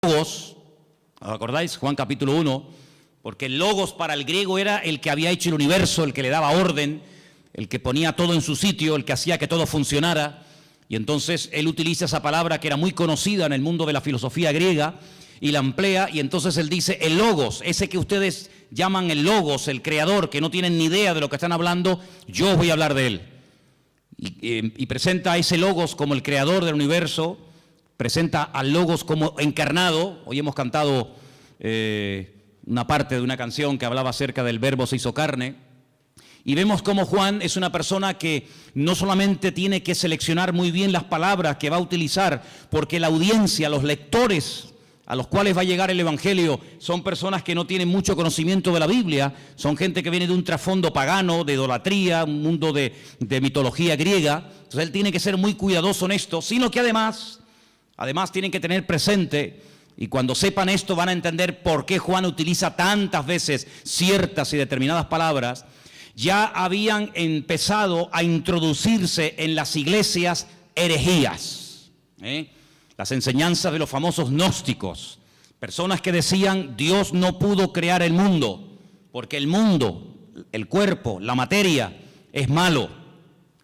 Logos, ¿os acordáis? Juan capítulo 1, porque el logos para el griego era el que había hecho el universo, el que le daba orden, el que ponía todo en su sitio, el que hacía que todo funcionara. Y entonces él utiliza esa palabra que era muy conocida en el mundo de la filosofía griega y la emplea, y entonces él dice el logos, ese que ustedes llaman el logos, el creador, que no tienen ni idea de lo que están hablando, yo voy a hablar de él. Y presenta a ese logos como el creador del universo, presenta al logos como encarnado. Hoy hemos cantado una parte de una canción que hablaba acerca del verbo se hizo carne. Y vemos cómo Juan es una persona que no solamente tiene que seleccionar muy bien las palabras que va a utilizar, porque la audiencia, los lectores a los cuales va a llegar el Evangelio, son personas que no tienen mucho conocimiento de la Biblia, son gente que viene de un trasfondo pagano, de idolatría, un mundo de mitología griega. Entonces él tiene que ser muy cuidadoso en esto, sino que además tienen que tener presente, y cuando sepan esto van a entender por qué Juan utiliza tantas veces ciertas y determinadas palabras. Ya habían empezado a introducirse en las iglesias herejías, las enseñanzas de los famosos gnósticos, personas que decían Dios no pudo crear el mundo, porque el mundo, el cuerpo, la materia es malo.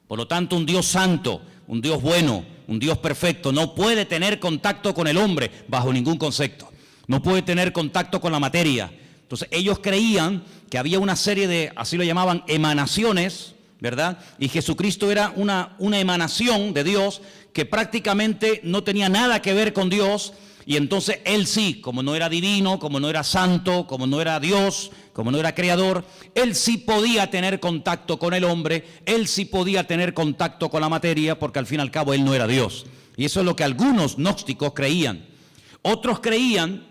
Por lo tanto, un Dios santo, un Dios bueno, un Dios perfecto no puede tener contacto con el hombre bajo ningún concepto, no puede tener contacto con la materia. Entonces ellos creían que había una serie de, así lo llamaban, emanaciones, ¿verdad? Y Jesucristo era una emanación de Dios que prácticamente no tenía nada que ver con Dios. Y entonces él sí, como no era divino, como no era santo, como no era Dios, como no era creador, él sí podía tener contacto con el hombre, él sí podía tener contacto con la materia, porque al fin y al cabo él no era Dios. Y eso es lo que algunos gnósticos creían. Otros creían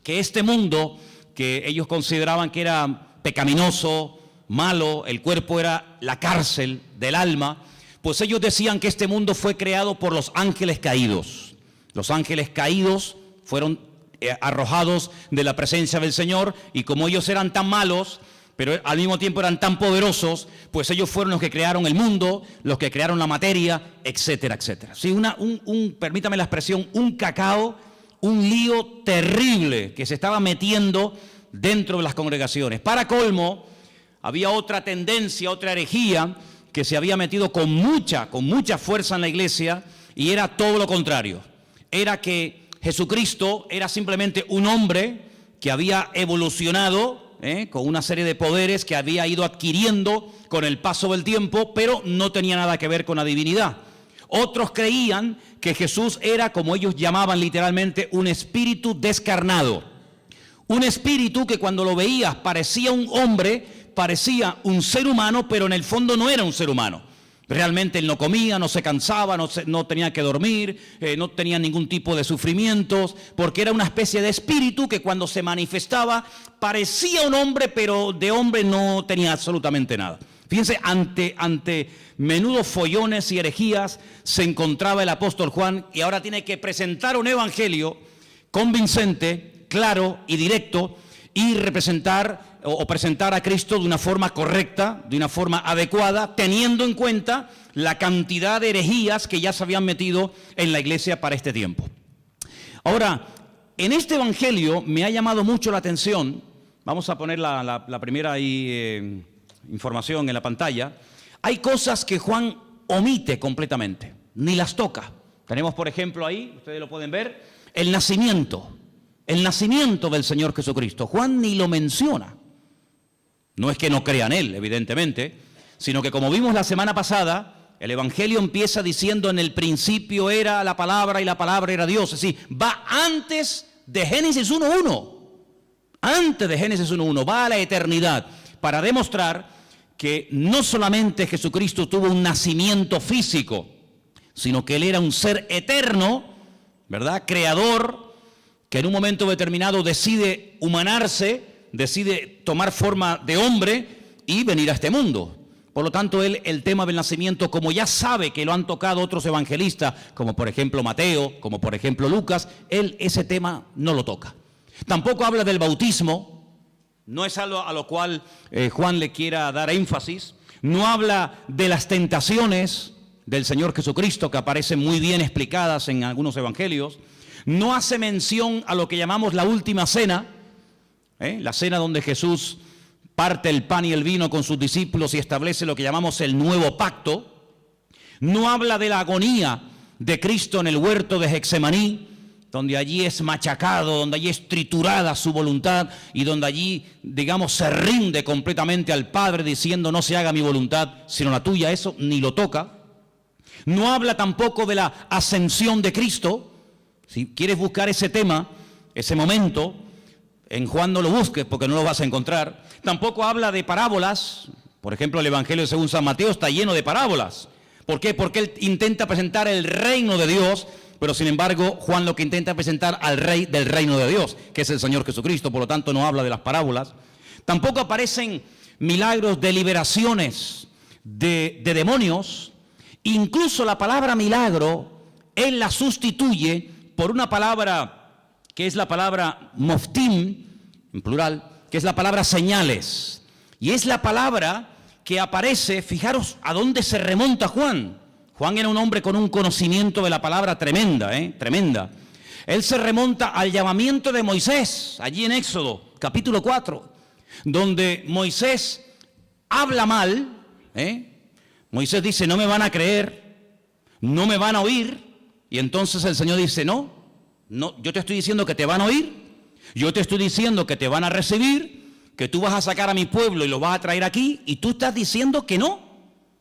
que este mundo, que ellos consideraban que era pecaminoso, malo, el cuerpo era la cárcel del alma, pues ellos decían que este mundo fue creado por los ángeles caídos. Los ángeles caídos fueron arrojados de la presencia del Señor, y como ellos eran tan malos, pero al mismo tiempo eran tan poderosos, pues ellos fueron los que crearon el mundo, los que crearon la materia, etcétera, etcétera. Sí, permítame la expresión, un cacao, un lío terrible que se estaba metiendo dentro de las congregaciones. Para colmo, había otra tendencia, otra herejía que se había metido con mucha fuerza en la iglesia, y era todo lo contrario. Era que Jesucristo era simplemente un hombre que había evolucionado con una serie de poderes que había ido adquiriendo con el paso del tiempo, pero no tenía nada que ver con la divinidad. Otros creían que Jesús era, como ellos llamaban literalmente, un espíritu descarnado. Un espíritu que cuando lo veías parecía un hombre, parecía un ser humano, pero en el fondo no era un ser humano. Realmente él no comía, no se cansaba, no tenía que dormir, no tenía ningún tipo de sufrimientos, porque era una especie de espíritu que cuando se manifestaba parecía un hombre, pero de hombre no tenía absolutamente nada. Fíjense, ante menudos follones y herejías se encontraba el apóstol Juan, y ahora tiene que presentar un evangelio convincente, claro y directo, y presentar a Cristo de una forma correcta, de una forma adecuada, teniendo en cuenta la cantidad de herejías que ya se habían metido en la iglesia para este tiempo. Ahora, en este evangelio me ha llamado mucho la atención, vamos a poner la primera información en la pantalla. Hay cosas que Juan omite completamente, ni las toca. Tenemos, por ejemplo, ahí, ustedes lo pueden ver, el nacimiento del Señor Jesucristo. Juan ni lo menciona. No es que no crea en él, evidentemente, sino que, como vimos la semana pasada, el evangelio empieza diciendo en el principio era la palabra y la palabra era Dios. Es decir, va antes de Génesis 1.1. Antes de Génesis 1.1, va a la eternidad para demostrar que no solamente Jesucristo tuvo un nacimiento físico, sino que él era un ser eterno, ¿verdad? Creador, que en un momento determinado decide humanarse, decide tomar forma de hombre y venir a este mundo. Por lo tanto, él, el tema del nacimiento, como ya sabe que lo han tocado otros evangelistas, como por ejemplo Mateo, como por ejemplo Lucas, él ese tema no lo toca. Tampoco habla del bautismo, no es algo a lo cual Juan le quiera dar énfasis. No habla de las tentaciones del Señor Jesucristo, que aparecen muy bien explicadas en algunos evangelios. No hace mención a lo que llamamos la última cena, la cena donde Jesús parte el pan y el vino con sus discípulos y establece lo que llamamos el nuevo pacto. No habla de la agonía de Cristo en el huerto de Getsemaní, donde allí es machacado, donde allí es triturada su voluntad y donde allí, digamos, se rinde completamente al Padre diciendo no se haga mi voluntad sino la tuya. Eso ni lo toca. No habla tampoco de la ascensión de Cristo. Si quieres buscar ese tema, ese momento, en Juan no lo busques porque no lo vas a encontrar. Tampoco habla de parábolas. Por ejemplo, el Evangelio según San Mateo está lleno de parábolas. ¿Por qué? Porque él intenta presentar el reino de Dios, pero sin embargo Juan lo que intenta presentar al rey del reino de Dios, que es el Señor Jesucristo, por lo tanto no habla de las parábolas. Tampoco aparecen milagros de liberaciones de demonios. Incluso la palabra milagro, él la sustituye por una palabra que es la palabra moftim, en plural, que es la palabra señales. Y es la palabra que aparece, fijaros a dónde se remonta Juan. Juan era un hombre con un conocimiento de la palabra tremenda, tremenda. Él se remonta al llamamiento de Moisés, allí en Éxodo, capítulo 4, donde Moisés habla mal, Moisés dice, no me van a creer, no me van a oír, y entonces el Señor dice, no, yo te estoy diciendo que te van a oír, yo te estoy diciendo que te van a recibir, que tú vas a sacar a mi pueblo y lo vas a traer aquí, y tú estás diciendo que no.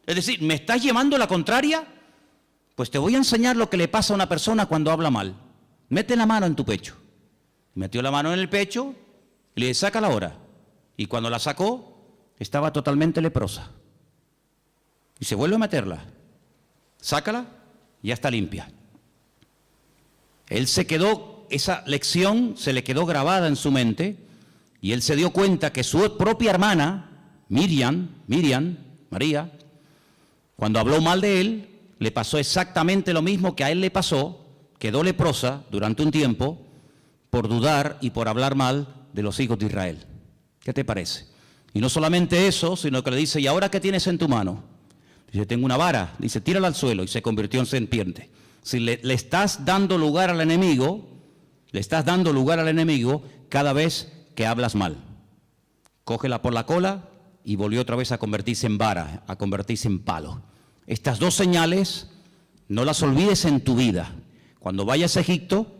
Es decir, ¿me estás llevando la contraria? Pues te voy a enseñar lo que le pasa a una persona cuando habla mal. Mete la mano en tu pecho. Metió la mano en el pecho y le dice, sácala ahora. Y cuando la sacó, estaba totalmente leprosa. Y se vuelve a meterla. Sácala, ya está limpia. Él se quedó, esa lección se le quedó grabada en su mente, y él se dio cuenta que su propia hermana, María, cuando habló mal de él, le pasó exactamente lo mismo que a él le pasó, quedó leprosa durante un tiempo por dudar y por hablar mal de los hijos de Israel. ¿Qué te parece? Y no solamente eso, sino que le dice, ¿y ahora qué tienes en tu mano? Dice, tengo una vara. Dice, tírala al suelo, y se convirtió en serpiente. Si le estás dando lugar al enemigo, cada vez que hablas mal. Cógela por la cola y volvió otra vez a convertirse en vara, a convertirse en palo. Estas dos señales no las olvides en tu vida. Cuando vayas a Egipto,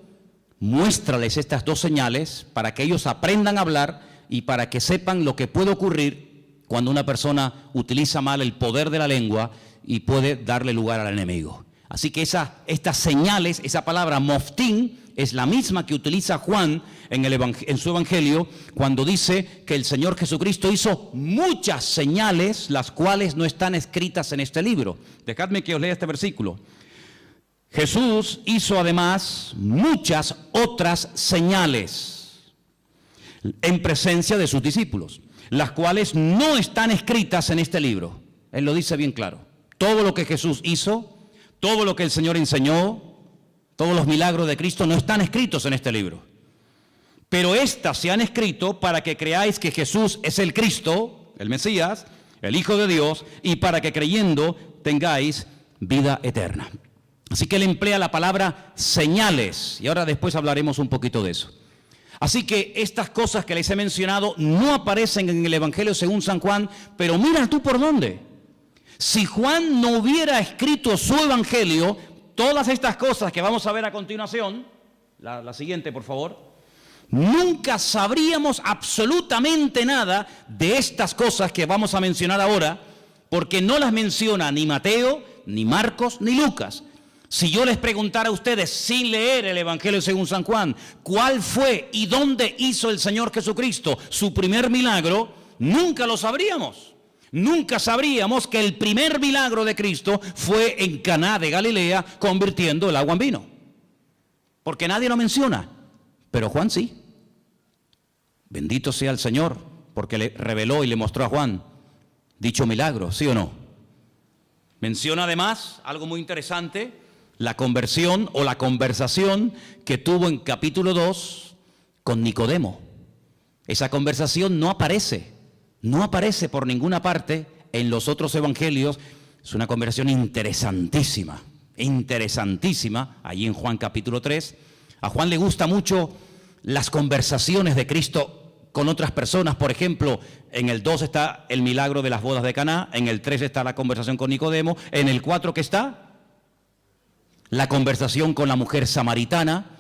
muéstrales estas dos señales para que ellos aprendan a hablar y para que sepan lo que puede ocurrir cuando una persona utiliza mal el poder de la lengua y puede darle lugar al enemigo. Así que estas señales, esa palabra moftim, es la misma que utiliza Juan en su Evangelio cuando dice que el Señor Jesucristo hizo muchas señales, las cuales no están escritas en este libro. Dejadme que os lea este versículo. Jesús hizo además muchas otras señales en presencia de sus discípulos, las cuales no están escritas en este libro. Él lo dice bien claro. Todo lo que Jesús hizo, todo lo que el Señor enseñó, todos los milagros de Cristo no están escritos en este libro. Pero estas se han escrito para que creáis que Jesús es el Cristo, el Mesías, el Hijo de Dios, y para que creyendo tengáis vida eterna. Así que él emplea la palabra señales, y ahora después hablaremos un poquito de eso. Así que estas cosas que les he mencionado no aparecen en el Evangelio según San Juan, pero mira tú por dónde. Si Juan no hubiera escrito su Evangelio, todas estas cosas que vamos a ver a continuación, la siguiente por favor, nunca sabríamos absolutamente nada de estas cosas que vamos a mencionar ahora, porque no las menciona ni Mateo, ni Marcos, ni Lucas. Si yo les preguntara a ustedes, sin leer el Evangelio según San Juan, cuál fue y dónde hizo el Señor Jesucristo su primer milagro, nunca lo sabríamos. Nunca sabríamos que el primer milagro de Cristo fue en Caná de Galilea, convirtiendo el agua en vino. Porque nadie lo menciona, pero Juan sí. Bendito sea el Señor, porque le reveló y le mostró a Juan dicho milagro, ¿sí o no? Menciona además algo muy interesante, la conversión o la conversación que tuvo en capítulo 2 con Nicodemo. Esa conversación no aparece por ninguna parte en los otros evangelios. Es una conversación interesantísima, allí en Juan capítulo 3. A Juan le gusta mucho las conversaciones de Cristo con otras personas. Por ejemplo, en el 2 está el milagro de las bodas de Caná, en el 3 está la conversación con Nicodemo, en el 4 ¿qué está? La conversación con la mujer samaritana.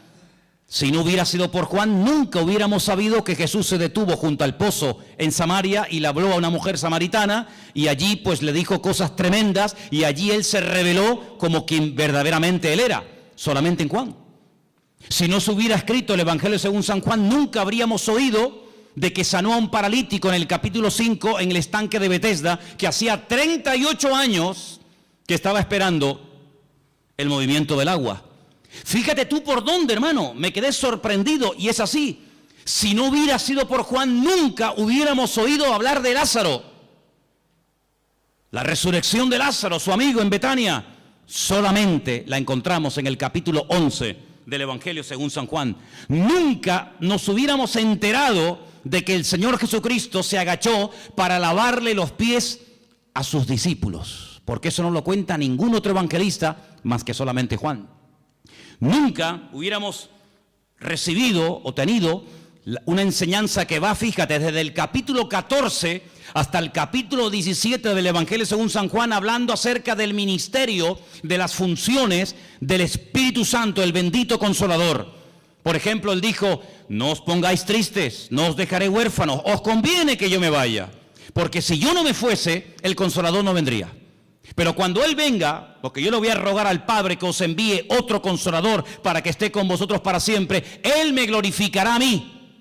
Si no hubiera sido por Juan, nunca hubiéramos sabido que Jesús se detuvo junto al pozo en Samaria y le habló a una mujer samaritana y allí pues le dijo cosas tremendas y allí él se reveló como quien verdaderamente él era, solamente en Juan. Si no se hubiera escrito el Evangelio según San Juan, nunca habríamos oído de que sanó a un paralítico en el capítulo 5 en el estanque de Betesda, que hacía 38 años que estaba esperando el movimiento del agua. Fíjate tú por dónde, hermano, me quedé sorprendido y es así. Si no hubiera sido por Juan, nunca hubiéramos oído hablar de Lázaro. La resurrección de Lázaro, su amigo en Betania, solamente la encontramos en el capítulo 11 del Evangelio según San Juan. Nunca nos hubiéramos enterado de que el Señor Jesucristo se agachó para lavarle los pies a sus discípulos, porque eso no lo cuenta ningún otro evangelista más que solamente Juan. Nunca hubiéramos recibido o tenido una enseñanza que va, fíjate, desde el capítulo 14 hasta el capítulo 17 del Evangelio según San Juan, hablando acerca del ministerio, de las funciones del Espíritu Santo, el bendito Consolador. Por ejemplo, él dijo: no os pongáis tristes, no os dejaré huérfanos, os conviene que yo me vaya, porque si yo no me fuese, el Consolador no vendría. Pero cuando Él venga, porque yo le voy a rogar al Padre que os envíe otro Consolador para que esté con vosotros para siempre, Él me glorificará a mí,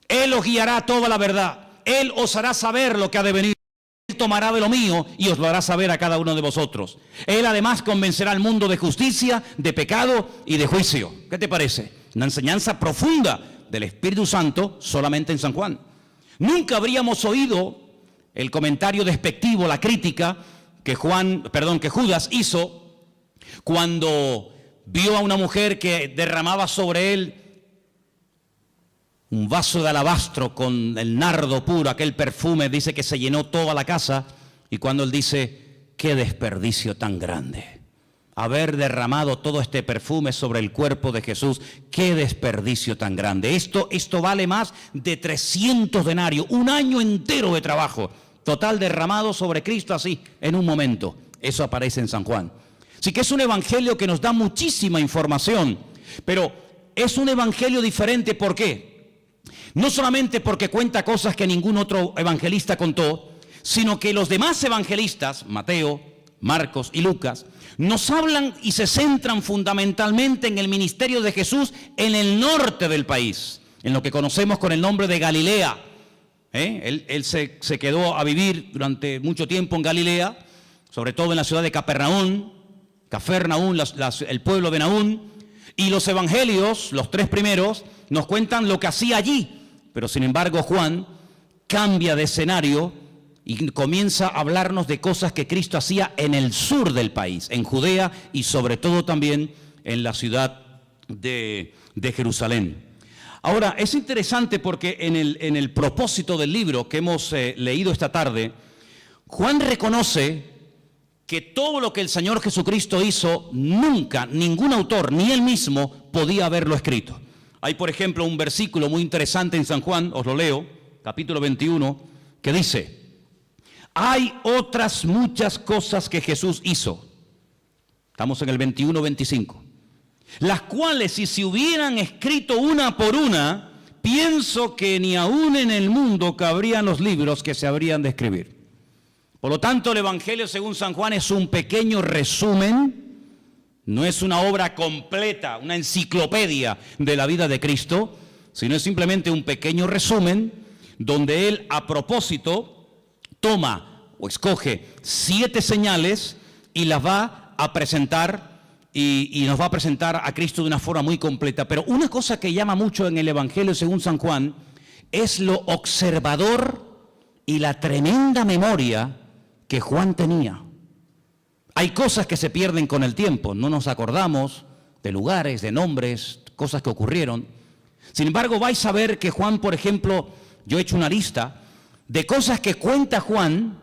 Él os guiará a toda la verdad, Él os hará saber lo que ha de venir, Él tomará de lo mío y os lo hará saber a cada uno de vosotros. Él además convencerá al mundo de justicia, de pecado y de juicio. ¿Qué te parece? Una enseñanza profunda del Espíritu Santo solamente en San Juan. Nunca habríamos oído el comentario despectivo, la crítica que Judas hizo cuando vio a una mujer que derramaba sobre él un vaso de alabastro con el nardo puro, aquel perfume, dice que se llenó toda la casa, y cuando él dice: qué desperdicio tan grande, haber derramado todo este perfume sobre el cuerpo de Jesús, qué desperdicio tan grande. Esto vale más de 300 denarios, un año entero de trabajo total derramado sobre Cristo así, en un momento. Eso aparece en San Juan. Así que es un evangelio que nos da muchísima información, pero es un evangelio diferente. ¿Por qué? No solamente porque cuenta cosas que ningún otro evangelista contó, sino que los demás evangelistas, Mateo, Marcos y Lucas, nos hablan y se centran fundamentalmente en el ministerio de Jesús en el norte del país, en lo que conocemos con el nombre de Galilea. Él se quedó a vivir durante mucho tiempo en Galilea, sobre todo en la ciudad de Capernaum, el pueblo de Naún, y los evangelios, los 3 primeros, nos cuentan lo que hacía allí, pero sin embargo Juan cambia de escenario y comienza a hablarnos de cosas que Cristo hacía en el sur del país, en Judea y sobre todo también en la ciudad de Jerusalén. Ahora, es interesante porque en el propósito del libro que hemos leído esta tarde, Juan reconoce que todo lo que el Señor Jesucristo hizo, nunca, ningún autor, ni él mismo, podía haberlo escrito. Hay, por ejemplo, un versículo muy interesante en San Juan, os lo leo, capítulo 21, que dice: hay otras muchas cosas que Jesús hizo. Estamos en el 21-25. Las cuales, si se hubieran escrito una por una, pienso que ni aún en el mundo cabrían los libros que se habrían de escribir. Por lo tanto, el Evangelio según San Juan es un pequeño resumen, no es una obra completa, una enciclopedia de la vida de Cristo, sino es simplemente un pequeño resumen donde Él, a propósito, toma o escoge 7 señales y las va a presentar y nos va a presentar a Cristo de una forma muy completa. Pero una cosa que llama mucho en el Evangelio según San Juan es lo observador y la tremenda memoria que Juan tenía. Hay cosas que se pierden con el tiempo, no nos acordamos de lugares, de nombres, cosas que ocurrieron. Sin embargo, vais a ver que Juan, por ejemplo, yo he hecho una lista de cosas que cuenta Juan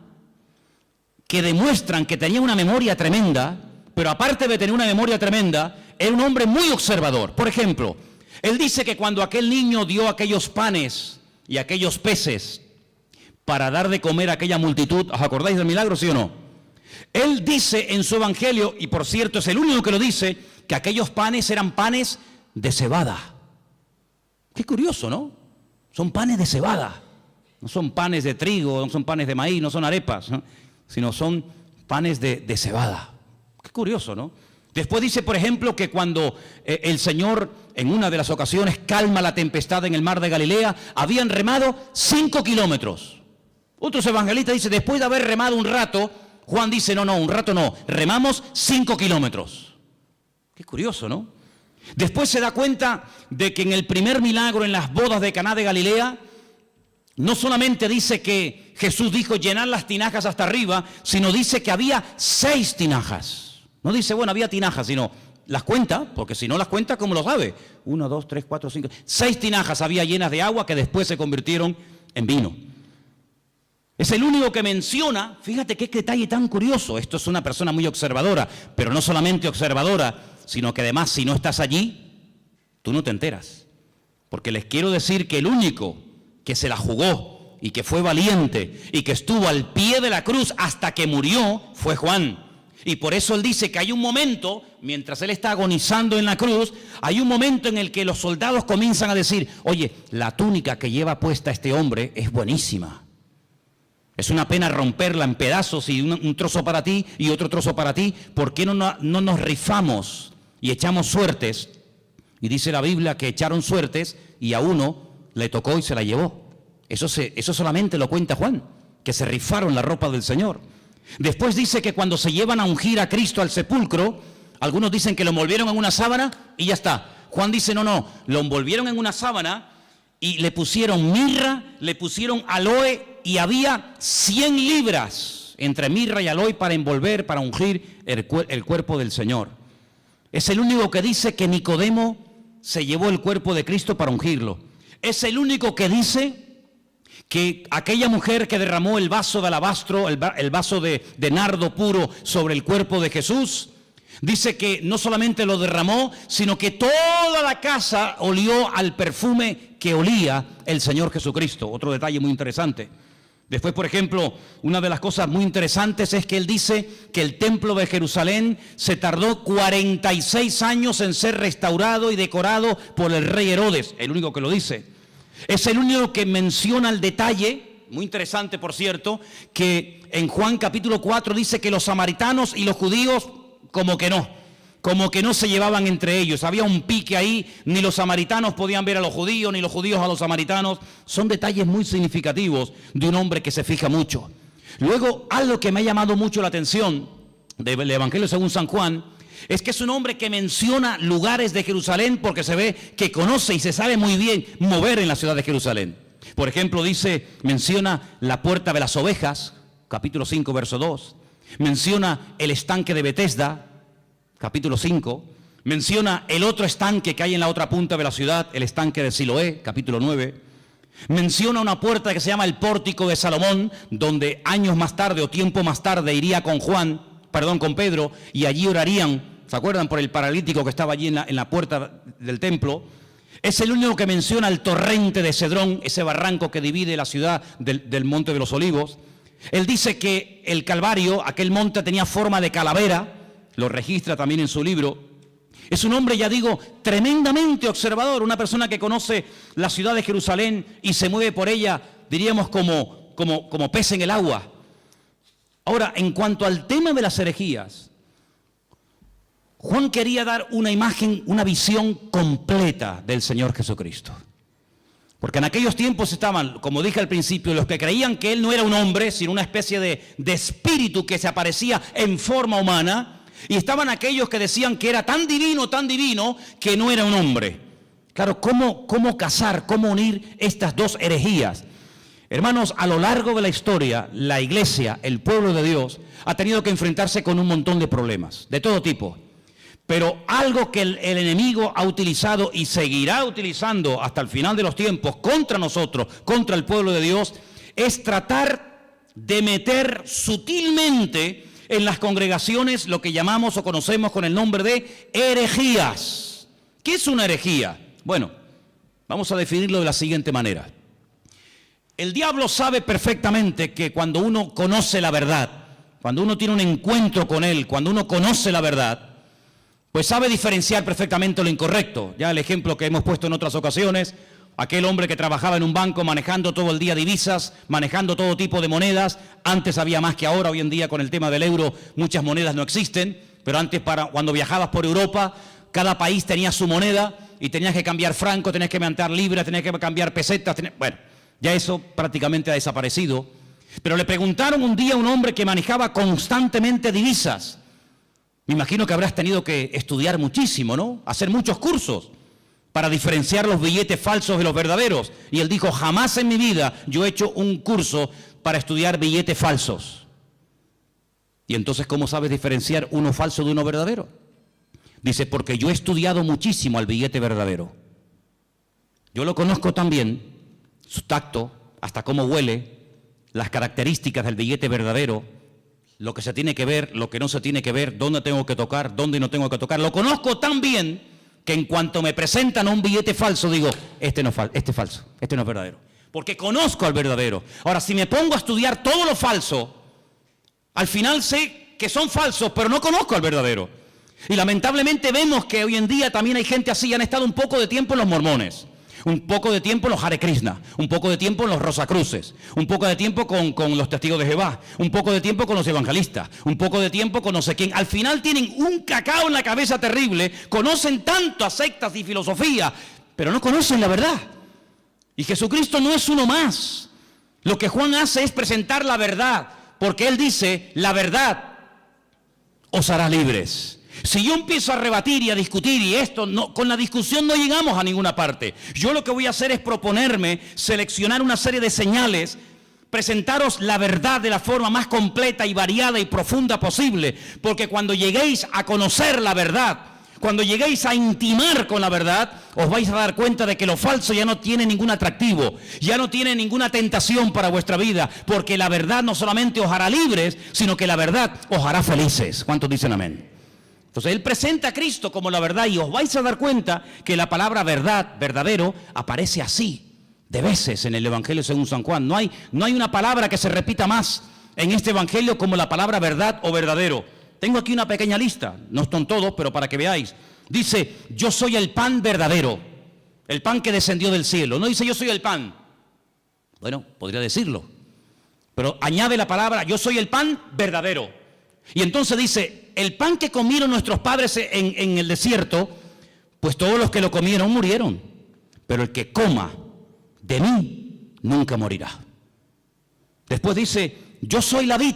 que demuestran que tenía una memoria tremenda, pero aparte de tener una memoria tremenda, era un hombre muy observador. Por ejemplo, Él dice que cuando aquel niño dio aquellos panes y aquellos peces para dar de comer a aquella multitud, ¿os acordáis del milagro, sí o no? Él dice en su evangelio, y por cierto es el único que lo dice, que aquellos panes eran panes de cebada. Qué curioso, ¿no? Son panes de cebada. No son panes de trigo, no son panes de maíz, no son arepas, ¿no? Sino son panes de cebada. Qué curioso, ¿no? Después dice, por ejemplo, que cuando el Señor en una de las ocasiones calma la tempestad en el mar de Galilea, habían remado 5 kilómetros. Otros evangelistas dicen, después de haber remado un rato, Juan dice, no, un rato no, remamos 5 kilómetros. Qué curioso, ¿no? Después se da cuenta de que en el primer milagro en las bodas de Caná de Galilea, no solamente dice que Jesús dijo llenar las tinajas hasta arriba, sino dice que había 6 tinajas. No dice, bueno, había tinajas, sino las cuenta, porque si no las cuenta, ¿cómo lo sabe? 1, 2, 3, 4, 5, 6 tinajas había llenas de agua que después se convirtieron en vino. Es el único que menciona, fíjate qué detalle tan curioso, esto es una persona muy observadora, pero no solamente observadora, sino que además si no estás allí, tú no te enteras. Porque les quiero decir que el único que se la jugó y que fue valiente y que estuvo al pie de la cruz hasta que murió fue Juan. Y por eso él dice que hay un momento, mientras él está agonizando en la cruz, hay un momento en el que los soldados comienzan a decir, oye, la túnica que lleva puesta este hombre es buenísima. Es una pena romperla en pedazos y un trozo para ti y otro trozo para ti. ¿Por qué no nos rifamos y echamos suertes? Y dice la Biblia que echaron suertes y a uno le tocó y se la llevó. Eso solamente lo cuenta Juan, que se rifaron la ropa del Señor. Después dice que cuando se llevan a ungir a Cristo al sepulcro, algunos dicen que lo envolvieron en una sábana y ya está. Juan dice, no, lo envolvieron en una sábana y le pusieron mirra, le pusieron aloe y había 100 libras entre mirra y aloe para envolver, para ungir el cuerpo del Señor. Es el único que dice que Nicodemo se llevó el cuerpo de Cristo para ungirlo. Es el único que dice que aquella mujer que derramó el vaso de alabastro, el vaso de nardo puro sobre el cuerpo de Jesús, dice que no solamente lo derramó, sino que toda la casa olió al perfume que olía el Señor Jesucristo. Otro detalle muy interesante. Después, por ejemplo, una de las cosas muy interesantes es que él dice que el templo de Jerusalén se tardó 46 años en ser restaurado y decorado por el rey Herodes, el único que lo dice. Es el único que menciona el detalle, muy interesante por cierto, que en Juan capítulo 4 dice que los samaritanos y los judíos como que no se llevaban entre ellos. Había un pique ahí, ni los samaritanos podían ver a los judíos, ni los judíos a los samaritanos. Son detalles muy significativos de un hombre que se fija mucho. Luego, algo que me ha llamado mucho la atención del Evangelio según San Juan, es que es un hombre que menciona lugares de Jerusalén porque se ve que conoce y se sabe muy bien mover en la ciudad de Jerusalén. Por ejemplo, menciona la puerta de las ovejas, capítulo 5, verso 2. Menciona el estanque de Betesda, capítulo 5. Menciona el otro estanque que hay en la otra punta de la ciudad, el estanque de Siloé, capítulo 9. Menciona una puerta que se llama el pórtico de Salomón, donde años más tarde o tiempo más tarde iría con Pedro, y allí orarían. ¿Se acuerdan? Por el paralítico que estaba allí en la puerta del templo. Es el único que menciona el torrente de Cedrón, ese barranco que divide la ciudad del Monte de los Olivos. Él dice que el Calvario, aquel monte tenía forma de calavera, lo registra también en su libro. Es un hombre, ya digo, tremendamente observador, una persona que conoce la ciudad de Jerusalén y se mueve por ella, diríamos, como pez en el agua. Ahora, en cuanto al tema de las herejías, Juan quería dar una imagen, una visión completa del Señor Jesucristo. Porque en aquellos tiempos estaban, como dije al principio, los que creían que Él no era un hombre, sino una especie de espíritu que se aparecía en forma humana, y estaban aquellos que decían que era tan divino, que no era un hombre. Claro, ¿cómo casar, cómo unir estas dos herejías? Hermanos, a lo largo de la historia, la iglesia, el pueblo de Dios, ha tenido que enfrentarse con un montón de problemas, de todo tipo. Pero algo que el enemigo ha utilizado y seguirá utilizando hasta el final de los tiempos contra nosotros, contra el pueblo de Dios, es tratar de meter sutilmente en las congregaciones lo que llamamos o conocemos con el nombre de herejías. ¿Qué es una herejía? Bueno, vamos a definirlo de la siguiente manera. El diablo sabe perfectamente que cuando uno conoce la verdad, cuando uno tiene un encuentro con él, cuando uno conoce la verdad, pues sabe diferenciar perfectamente lo incorrecto. Ya el ejemplo que hemos puesto en otras ocasiones, aquel hombre que trabajaba en un banco manejando todo el día divisas, manejando todo tipo de monedas. Antes había más que ahora, hoy en día con el tema del euro muchas monedas no existen, pero antes cuando viajabas por Europa, cada país tenía su moneda y tenías que cambiar franco, tenías que cambiar libras, tenías que cambiar pesetas. Bueno, ya eso prácticamente ha desaparecido. Pero le preguntaron un día a un hombre que manejaba constantemente divisas. Me imagino que habrás tenido que estudiar muchísimo, ¿no? Hacer muchos cursos para diferenciar los billetes falsos de los verdaderos. Y él dijo, jamás en mi vida yo he hecho un curso para estudiar billetes falsos. Y entonces, ¿cómo sabes diferenciar uno falso de uno verdadero? Dice, porque yo he estudiado muchísimo al billete verdadero. Yo lo conozco también, su tacto, hasta cómo huele, las características del billete verdadero, lo que se tiene que ver, lo que no se tiene que ver, dónde tengo que tocar, dónde no tengo que tocar. Lo conozco tan bien que en cuanto me presentan un billete falso, digo, este es falso, este no es verdadero. Porque conozco al verdadero. Ahora, si me pongo a estudiar todo lo falso, al final sé que son falsos, pero no conozco al verdadero. Y lamentablemente vemos que hoy en día también hay gente así. Han estado un poco de tiempo en los mormones, un poco de tiempo en los Hare Krishna, un poco de tiempo en los Rosacruces, un poco de tiempo con los testigos de Jehová, un poco de tiempo con los evangelistas, un poco de tiempo con no sé quién. Al final tienen un cacao en la cabeza terrible, conocen tanto a sectas y filosofía, pero no conocen la verdad. Y Jesucristo no es uno más. Lo que Juan hace es presentar la verdad, porque él dice, la verdad os hará libres. Si yo empiezo a rebatir y a discutir y esto, no, con la discusión no llegamos a ninguna parte. Yo lo que voy a hacer es proponerme, seleccionar una serie de señales, presentaros la verdad de la forma más completa y variada y profunda posible, porque cuando lleguéis a conocer la verdad, cuando lleguéis a intimar con la verdad, os vais a dar cuenta de que lo falso ya no tiene ningún atractivo, ya no tiene ninguna tentación para vuestra vida, porque la verdad no solamente os hará libres, sino que la verdad os hará felices. ¿Cuántos dicen amén? Entonces él presenta a Cristo como la verdad y os vais a dar cuenta que la palabra verdad, verdadero, aparece así de veces en el Evangelio según San Juan. No hay una palabra que se repita más en este Evangelio como la palabra verdad o verdadero. Tengo aquí una pequeña lista, no están todos, pero para que veáis. Dice, yo soy el pan verdadero, el pan que descendió del cielo. No dice yo soy el pan. Bueno, podría decirlo, pero añade la palabra, yo soy el pan verdadero. Y entonces dice, el pan que comieron nuestros padres en el desierto, pues todos los que lo comieron murieron. Pero el que coma de mí nunca morirá. Después dice, yo soy la vid.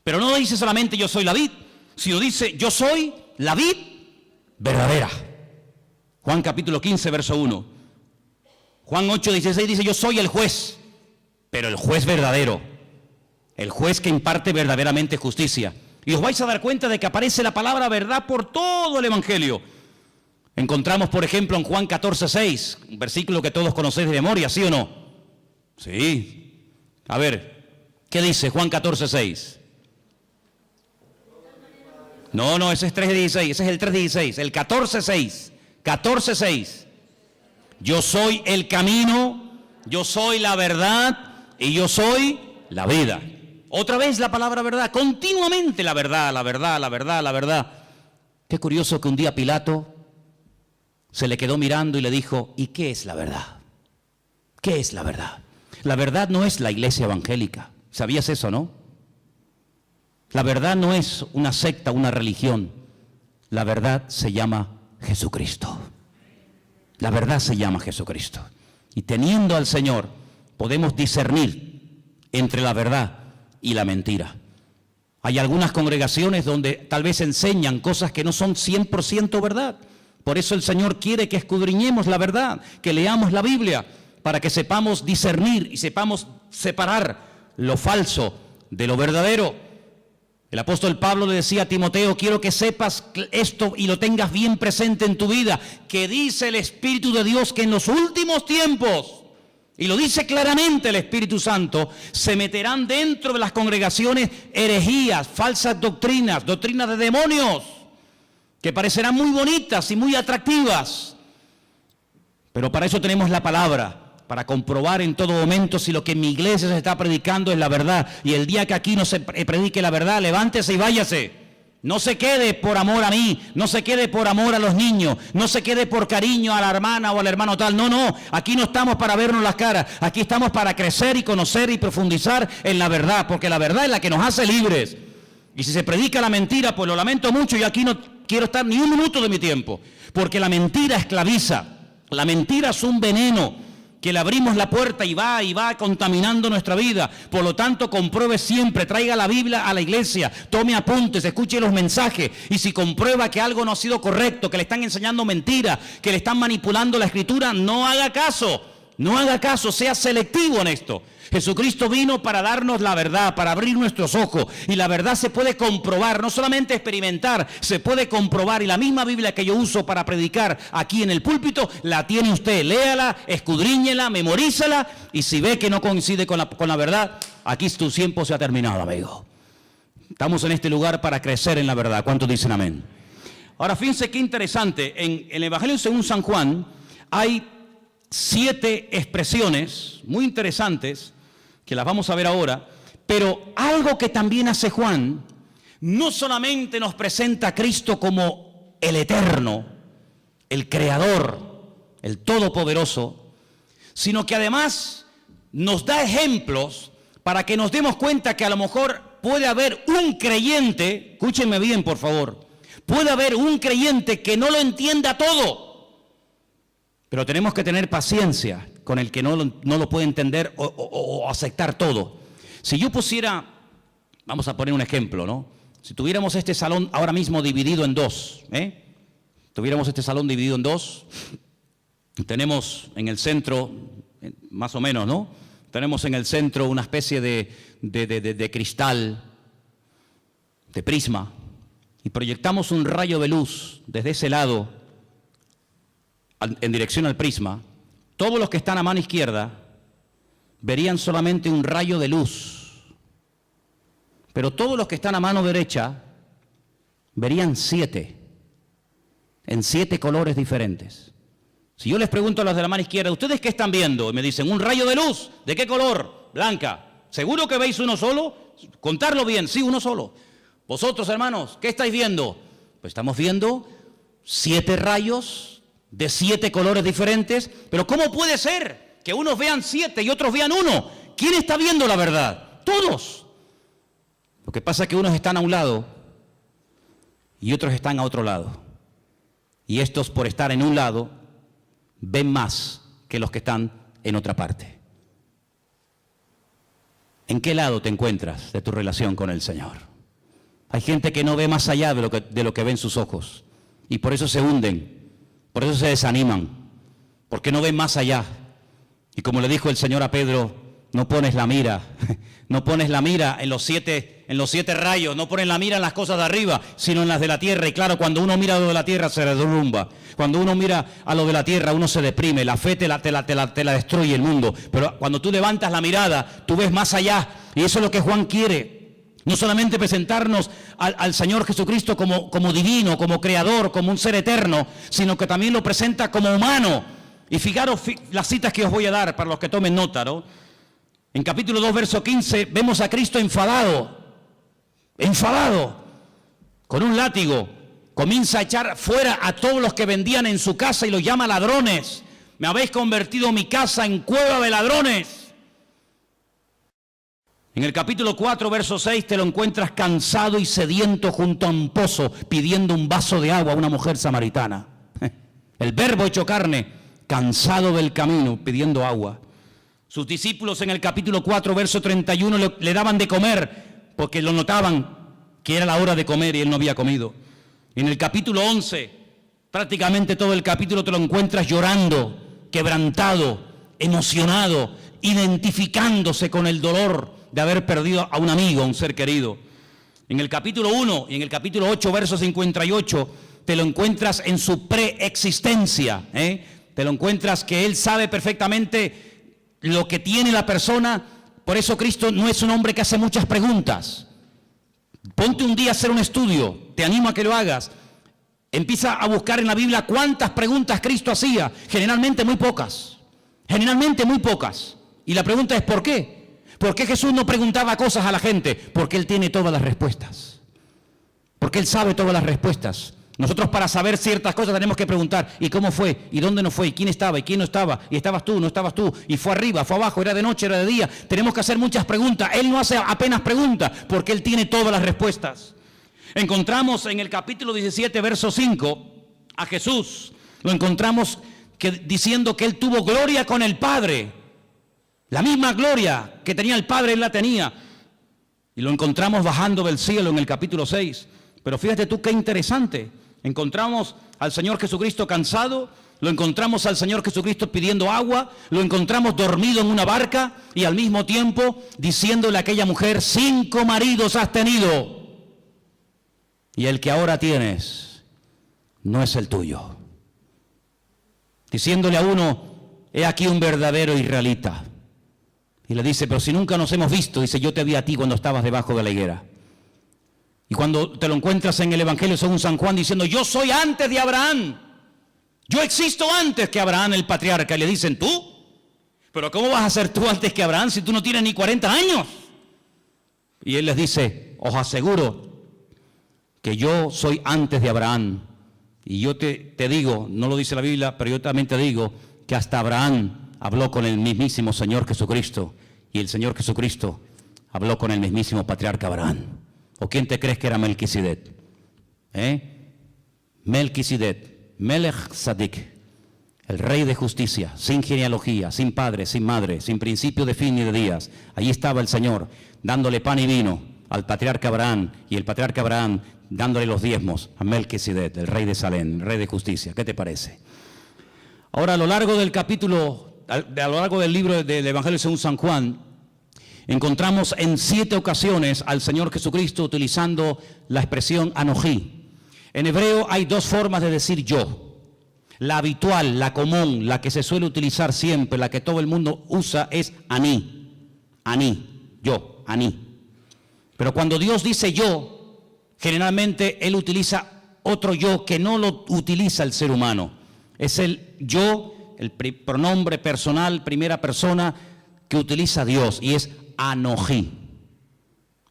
Pero no dice solamente yo soy la vid, sino dice yo soy la vid verdadera. Juan capítulo 15, verso 1. Juan 8, 16 dice yo soy el juez, pero el juez verdadero. El juez que imparte verdaderamente justicia. Y os vais a dar cuenta de que aparece la palabra verdad por todo el Evangelio. Encontramos, por ejemplo, en Juan 14, 6, un versículo que todos conocéis de memoria, ¿sí o no? Sí. A ver, ¿qué dice Juan 14, 6? No, ese es 3:16, ese es el 3:16, el 14:6, 14:6. Yo soy el camino, yo soy la verdad y yo soy la vida. Otra vez la palabra verdad, continuamente la verdad, la verdad, la verdad, la verdad. Qué curioso que un día Pilato se le quedó mirando y le dijo, ¿y qué es la verdad? ¿Qué es la verdad? La verdad no es la iglesia evangélica, ¿sabías eso, no? La verdad no es una secta, una religión. La verdad se llama Jesucristo. La verdad se llama Jesucristo. Y teniendo al Señor, podemos discernir entre la verdad y la mentira. Hay algunas congregaciones donde tal vez enseñan cosas que no son 100% verdad. Por eso el Señor quiere que escudriñemos la verdad, que leamos la Biblia, para que sepamos discernir y sepamos separar lo falso de lo verdadero. El apóstol Pablo le decía a Timoteo, quiero que sepas esto y lo tengas bien presente en tu vida, que dice el Espíritu de Dios que en los últimos tiempos, y lo dice claramente el Espíritu Santo, se meterán dentro de las congregaciones herejías, falsas doctrinas, doctrinas de demonios, que parecerán muy bonitas y muy atractivas, Pero para eso tenemos la palabra, para comprobar en todo momento si lo que en mi iglesia se está predicando es la verdad. Y el día que aquí no se predique la verdad, levántese y váyase. No se quede por amor a mí, no se quede por amor a los niños, no se quede por cariño a la hermana o al hermano tal. No, no, aquí no estamos para vernos las caras, aquí estamos para crecer y conocer y profundizar en la verdad, porque la verdad es la que nos hace libres. Y si se predica la mentira, pues lo lamento mucho, y aquí no quiero estar ni un minuto de mi tiempo, porque la mentira esclaviza, la mentira es un veneno que le abrimos la puerta y va contaminando nuestra vida. Por lo tanto, compruebe siempre, traiga la Biblia a la iglesia, tome apuntes, escuche los mensajes, y si comprueba que algo no ha sido correcto, que le están enseñando mentira, que le están manipulando la escritura, no haga caso, sea selectivo en esto. Jesucristo vino para darnos la verdad, para abrir nuestros ojos, y la verdad se puede comprobar, no solamente experimentar, se puede comprobar, y la misma Biblia que yo uso para predicar aquí en el púlpito, la tiene usted. Léala, escudriñela, memorízala, y si ve que no coincide con la verdad, aquí tu tiempo se ha terminado, amigo. Estamos en este lugar para crecer en la verdad. ¿Cuántos dicen amén? Ahora, fíjense qué interesante, en el Evangelio según San Juan hay 7 expresiones muy interesantes que las vamos a ver ahora, pero algo que también hace Juan, no solamente nos presenta a Cristo como el eterno, el creador, el todopoderoso, sino que además nos da ejemplos para que nos demos cuenta que a lo mejor puede haber un creyente, escúchenme bien por favor, puede haber un creyente que no lo entienda todo, pero tenemos que tener paciencia con el que no lo puede entender o aceptar todo. Si yo pusiera, vamos a poner un ejemplo, ¿no? Si tuviéramos este salón ahora mismo dividido en dos, tuviéramos este salón dividido en dos, tenemos en el centro, más o menos, ¿no? Tenemos en el centro una especie de cristal, de prisma, y proyectamos un rayo de luz desde ese lado en dirección al prisma. Todos los que están a mano izquierda verían solamente un rayo de luz, pero todos los que están a mano derecha verían 7, en 7 colores diferentes. Si yo les pregunto a los de la mano izquierda, ¿ustedes qué están viendo? Y me dicen, un rayo de luz. ¿De qué color? Blanca. ¿Seguro que veis uno solo? Contarlo bien, sí, uno solo. Vosotros, hermanos, ¿qué estáis viendo? Pues estamos viendo 7 rayos de 7 colores diferentes, pero ¿cómo puede ser que unos vean 7 y otros vean 1? ¿Quién está viendo la verdad? Todos. Lo que pasa es que unos están a un lado y otros están a otro lado. Y estos, por estar en un lado, ven más que los que están en otra parte. ¿En qué lado te encuentras de tu relación con el Señor? Hay gente que no ve más allá de lo que ven sus ojos, y por eso se hunden. Por eso se desaniman, porque no ven más allá. Y como le dijo el Señor a Pedro, no pones la mira en los 7 rayos, no pones la mira en las cosas de arriba, sino en las de la tierra. Y claro, cuando uno mira a lo de la tierra se derrumba. Cuando uno mira a lo de la tierra uno se deprime, la fe te la destruye el mundo. Pero cuando tú levantas la mirada, tú ves más allá. Y eso es lo que Juan quiere. No solamente presentarnos al Señor Jesucristo como divino, como creador, como un ser eterno, sino que también lo presenta como humano. Y fijaros las citas que os voy a dar para los que tomen nota, ¿no? En capítulo 2, verso 15, vemos a Cristo enfadado, con un látigo. Comienza a echar fuera a todos los que vendían en su casa y los llama ladrones. Me habéis convertido mi casa en cueva de ladrones. En el capítulo 4, verso 6, te lo encuentras cansado y sediento junto a un pozo, pidiendo un vaso de agua a una mujer samaritana. El verbo hecho carne, cansado del camino, pidiendo agua. Sus discípulos en el capítulo 4, verso 31, le daban de comer, porque lo notaban que era la hora de comer y él no había comido. En el capítulo 11, prácticamente todo el capítulo te lo encuentras llorando, quebrantado, emocionado, identificándose con el dolor de haber perdido a un amigo, a un ser querido. En el capítulo 1 y en el capítulo 8, verso 58, te lo encuentras en su preexistencia, Te lo encuentras que Él sabe perfectamente lo que tiene la persona. Por eso Cristo no es un hombre que hace muchas preguntas. Ponte un día a hacer un estudio, te animo a que lo hagas. empieza a buscar en la Biblia cuántas preguntas Cristo hacía. Generalmente muy pocas. Generalmente muy pocas. Y la pregunta es ¿por qué? ¿Por qué Jesús no preguntaba cosas a la gente? Porque Él tiene todas las respuestas. Porque Él sabe todas las respuestas. Nosotros para saber ciertas cosas tenemos que preguntar, ¿y cómo fue? ¿Y dónde no fue? ¿Y quién estaba? ¿Y quién no estaba? ¿Y estabas tú? ¿No estabas tú? ¿Y fue arriba? ¿Fue abajo? ¿Era de noche? ¿Era de día? Tenemos que hacer muchas preguntas. Él no hace apenas preguntas, porque Él tiene todas las respuestas. Encontramos en el capítulo 17, verso 5, a Jesús. Lo encontramos diciendo que Él tuvo gloria con el Padre. La misma gloria que tenía el Padre, Él la tenía. Y lo encontramos bajando del cielo en el capítulo 6. Pero fíjate tú qué interesante. Encontramos al Señor Jesucristo cansado, lo encontramos al Señor Jesucristo pidiendo agua, lo encontramos dormido en una barca y al mismo tiempo diciéndole a aquella mujer, 5 maridos has tenido y el que ahora tienes no es el tuyo. Diciéndole a uno, he aquí un verdadero israelita. Y le dice, pero si nunca nos hemos visto, dice, yo te vi a ti cuando estabas debajo de la higuera. Y cuando te lo encuentras en el Evangelio según San Juan diciendo, yo soy antes de Abraham. Yo existo antes que Abraham el patriarca. Y le dicen, ¿tú? ¿Pero cómo vas a ser tú antes que Abraham si tú no tienes ni 40 años? Y él les dice, os aseguro que yo soy antes de Abraham. Y yo te digo, no lo dice la Biblia, pero yo también te digo que hasta Abraham habló con el mismísimo Señor Jesucristo. Y el Señor Jesucristo habló con el mismísimo patriarca Abraham. ¿O quién te crees que era Melquisedec? Melquisedec, Melech Sadik, el rey de justicia, sin genealogía, sin padre, sin madre, sin principio de fin ni de días. Allí estaba el Señor, dándole pan y vino al patriarca Abraham, y el patriarca Abraham dándole los diezmos a Melquisedec, el rey de Salem, el rey de justicia. ¿Qué te parece? Ahora, a lo largo del capítulo, a lo largo del libro del Evangelio según San Juan, encontramos en 7 ocasiones al Señor Jesucristo utilizando la expresión anojí. En hebreo hay 2 formas de decir yo. La habitual, la común, la que se suele utilizar siempre, la que todo el mundo usa es aní. Aní, yo, aní. Pero cuando Dios dice yo, generalmente Él utiliza otro yo que no lo utiliza el ser humano. Es el yo, el pronombre personal, primera persona que utiliza Dios y es Anojí.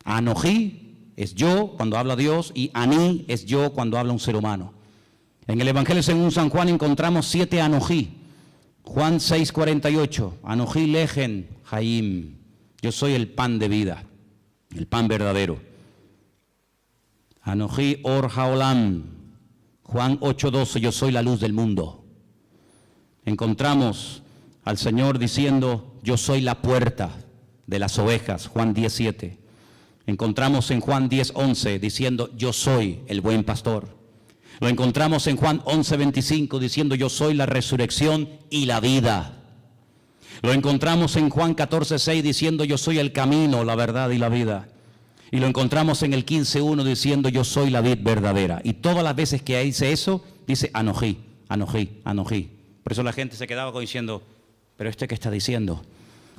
Anojí es yo cuando habla Dios y Aní es yo cuando habla un ser humano. En el Evangelio según San Juan encontramos 7 Anojí. Juan 6:48, Anojí lejen Jaim. Yo soy el pan de vida, el pan verdadero. Anojí or haolam. Juan 8:12, yo soy la luz del mundo. Encontramos al Señor diciendo, yo soy la puerta de las ovejas, Juan 10:7. Encontramos en Juan 10:11 diciendo, yo soy el buen pastor. Lo encontramos en Juan 11:25 diciendo, yo soy la resurrección y la vida. Lo encontramos en Juan 14:6 diciendo, yo soy el camino, la verdad y la vida. Y lo encontramos en el 15:1 diciendo, yo soy la vid verdadera. Y todas las veces que dice eso, dice anojí, anojí, anojí. Por eso la gente se quedaba diciendo, ¿pero qué está diciendo?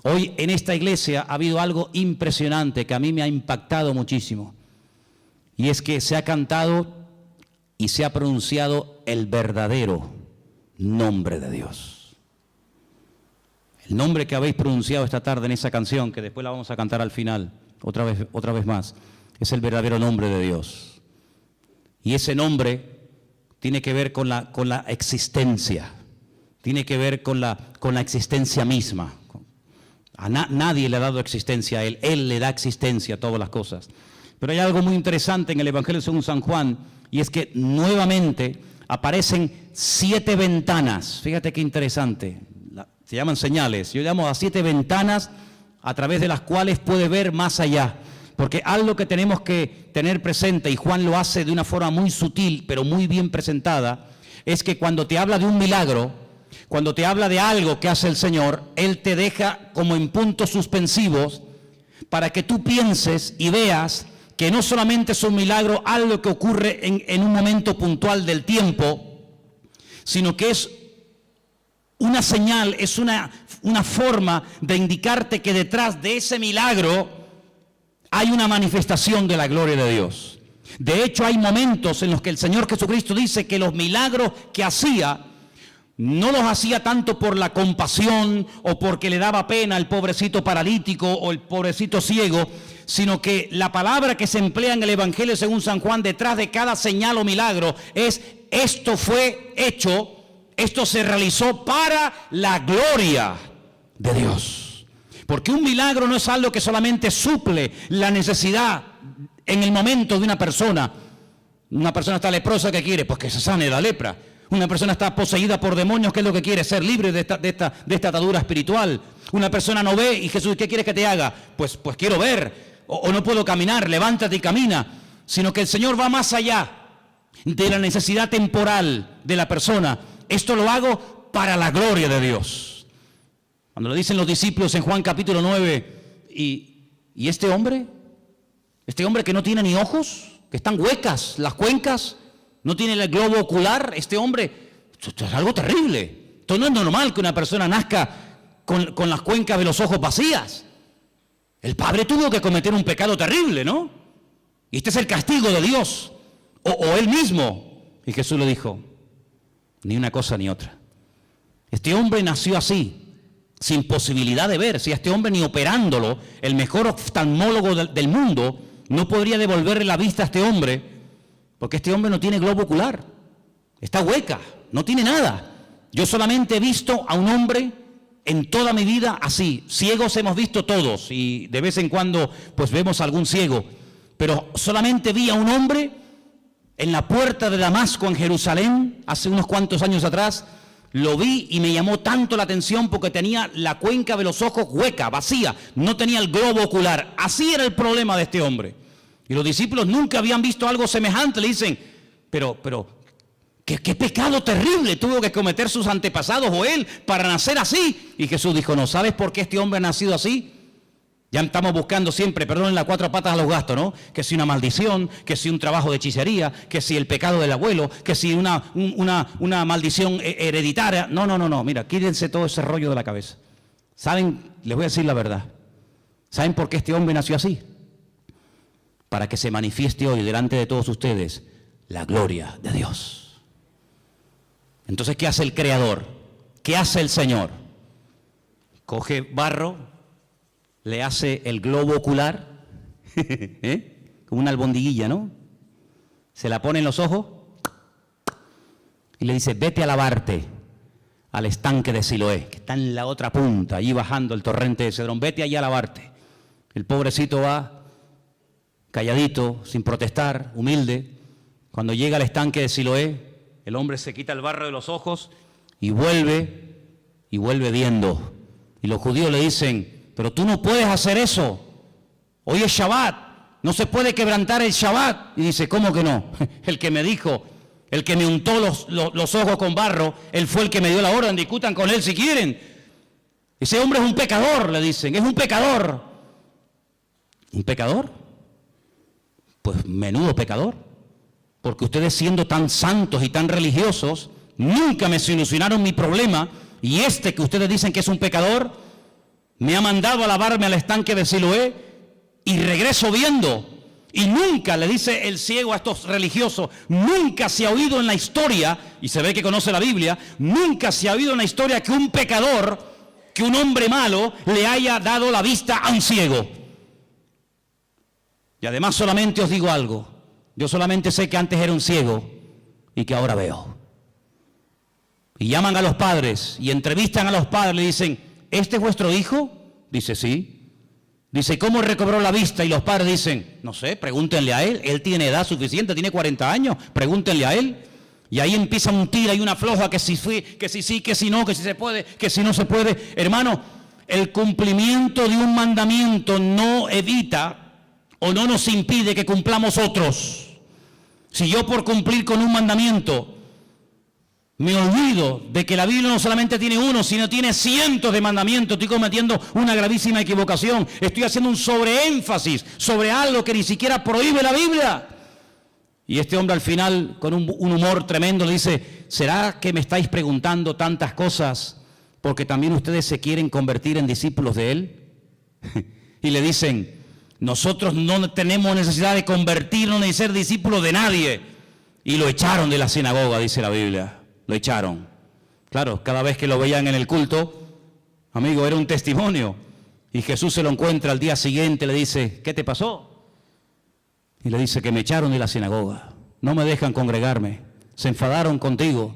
Hoy en esta iglesia ha habido algo impresionante que a mí me ha impactado muchísimo. Y es que se ha cantado y se ha pronunciado el verdadero nombre de Dios. El nombre que habéis pronunciado esta tarde en esa canción, que después la vamos a cantar al final, otra vez más, es el verdadero nombre de Dios. Y ese nombre tiene que ver con la existencia. Tiene que ver con la existencia misma. Nadie le ha dado existencia a Él. Él le da existencia a todas las cosas. Pero hay algo muy interesante en el Evangelio según San Juan, y es que nuevamente aparecen 7 ventanas. Fíjate qué interesante. Se llaman señales. Yo llamo a 7 ventanas a través de las cuales puede ver más allá. Porque algo que tenemos que tener presente, y Juan lo hace de una forma muy sutil, pero muy bien presentada, es que cuando te habla de un milagro, cuando te habla de algo que hace el Señor, Él te deja como en puntos suspensivos para que tú pienses y veas que no solamente es un milagro, algo que ocurre en un momento puntual del tiempo, sino que es una señal, es una forma de indicarte que detrás de ese milagro hay una manifestación de la gloria de Dios. De hecho, hay momentos en los que el Señor Jesucristo dice que los milagros que hacía no los hacía tanto por la compasión o porque le daba pena al pobrecito paralítico o el pobrecito ciego, sino que la palabra que se emplea en el Evangelio según San Juan detrás de cada señal o milagro es: esto fue hecho, esto se realizó para la gloria de Dios. Porque un milagro no es algo que solamente suple la necesidad en el momento de una persona. Una persona está leprosa, ¿qué quiere? Pues que se sane la lepra. Una persona está poseída por demonios, ¿qué es lo que quiere? Ser libre de esta atadura espiritual. Una persona no ve y Jesús, ¿qué quieres que te haga? Pues quiero ver, o no puedo caminar, levántate y camina. Sino que el Señor va más allá de la necesidad temporal de la persona. Esto lo hago para la gloria de Dios. Cuando lo dicen los discípulos en Juan capítulo 9, ¿y este hombre que no tiene ni ojos, que están huecas las cuencas, no tiene el globo ocular, este hombre, esto es algo terrible. Esto no es normal que una persona nazca con las cuencas de los ojos vacías. El padre tuvo que cometer un pecado terrible, ¿no? Y este es el castigo de Dios, o él mismo. Y Jesús le dijo: ni una cosa ni otra. Este hombre nació así, sin posibilidad de ver. Si a este hombre, ni operándolo, el mejor oftalmólogo del mundo no podría devolverle la vista a este hombre, porque este hombre no tiene globo ocular, está hueca, no tiene nada. Yo solamente he visto a un hombre en toda mi vida así. Ciegos hemos visto todos y de vez en cuando pues vemos a algún ciego, pero solamente vi a un hombre en la puerta de Damasco en Jerusalén hace unos cuantos años atrás. Lo vi y me llamó tanto la atención porque tenía la cuenca de los ojos hueca, vacía, no tenía el globo ocular. Así era el problema de este hombre. Y los discípulos nunca habían visto algo semejante. Le dicen: pero ¿qué pecado terrible tuvo que cometer sus antepasados o él para nacer así? Y Jesús dijo: no, ¿sabes por qué este hombre ha nacido así? Ya estamos buscando siempre, perdonen, las cuatro patas a los gastos, ¿no? Que si una maldición, que si un trabajo de hechicería, que si el pecado del abuelo, que si una maldición hereditaria. No, mira, quítense todo ese rollo de la cabeza. ¿Saben? Les voy a decir la verdad. ¿Saben por qué este hombre nació así? Para que se manifieste hoy delante de todos ustedes la gloria de Dios. Entonces, ¿qué hace el Creador? ¿Qué hace el Señor? Coge barro, le hace el globo ocular, como una albondiguilla, ¿no? Se la pone en los ojos y le dice: vete a lavarte al estanque de Siloé, que está en la otra punta, allí bajando el torrente de Cedrón. Vete allá a lavarte. El pobrecito va calladito, sin protestar, humilde. Cuando llega al estanque de Siloé, el hombre se quita el barro de los ojos y vuelve viendo. Y los judíos le dicen: pero tú no puedes hacer eso, hoy es Shabbat, no se puede quebrantar el Shabbat. Y dice: ¿cómo que no? El que me dijo, el que me untó los ojos con barro, él fue el que me dio la orden, discutan con él si quieren. Ese hombre es un pecador, le dicen, es un pecador. ¿Un pecador? Pues menudo pecador, porque ustedes, siendo tan santos y tan religiosos, nunca me solucionaron mi problema, y este que ustedes dicen que es un pecador me ha mandado a lavarme al estanque de Siloé y regreso viendo. Y nunca, le dice el ciego a estos religiosos, nunca se ha oído en la historia, y se ve que conoce la Biblia, nunca se ha oído en la historia que un pecador, que un hombre malo le haya dado la vista a un ciego. Y además solamente os digo algo, yo solamente sé que antes era un ciego y que ahora veo. Y llaman a los padres y entrevistan a los padres, le dicen: ¿este es vuestro hijo? Dice: sí. Dice: ¿cómo recobró la vista? Y los padres dicen: no sé, pregúntenle a él tiene edad suficiente, tiene 40 años, pregúntenle a él. Y ahí empieza un tira y una floja, que si sí, que si no, que si se puede, que si no se puede. Hermano, el cumplimiento de un mandamiento no evita o no nos impide que cumplamos otros. Si yo, por cumplir con un mandamiento, me olvido de que la Biblia no solamente tiene uno, sino tiene cientos de mandamientos, estoy cometiendo una gravísima equivocación. Estoy haciendo un sobreénfasis sobre algo que ni siquiera prohíbe la Biblia. Y este hombre al final, con un humor tremendo, le dice: ¿será que me estáis preguntando tantas cosas porque también ustedes se quieren convertir en discípulos de él? Y le dicen: Nosotros no tenemos necesidad de convertirnos ni ser discípulos de nadie. Y lo echaron de la sinagoga, dice la Biblia. Lo echaron. Claro, cada vez que lo veían en el culto, amigo, era un testimonio. Y Jesús se lo encuentra al día siguiente, le dice, ¿qué te pasó? Y le dice que me echaron de la sinagoga. No me dejan congregarme. Se enfadaron contigo.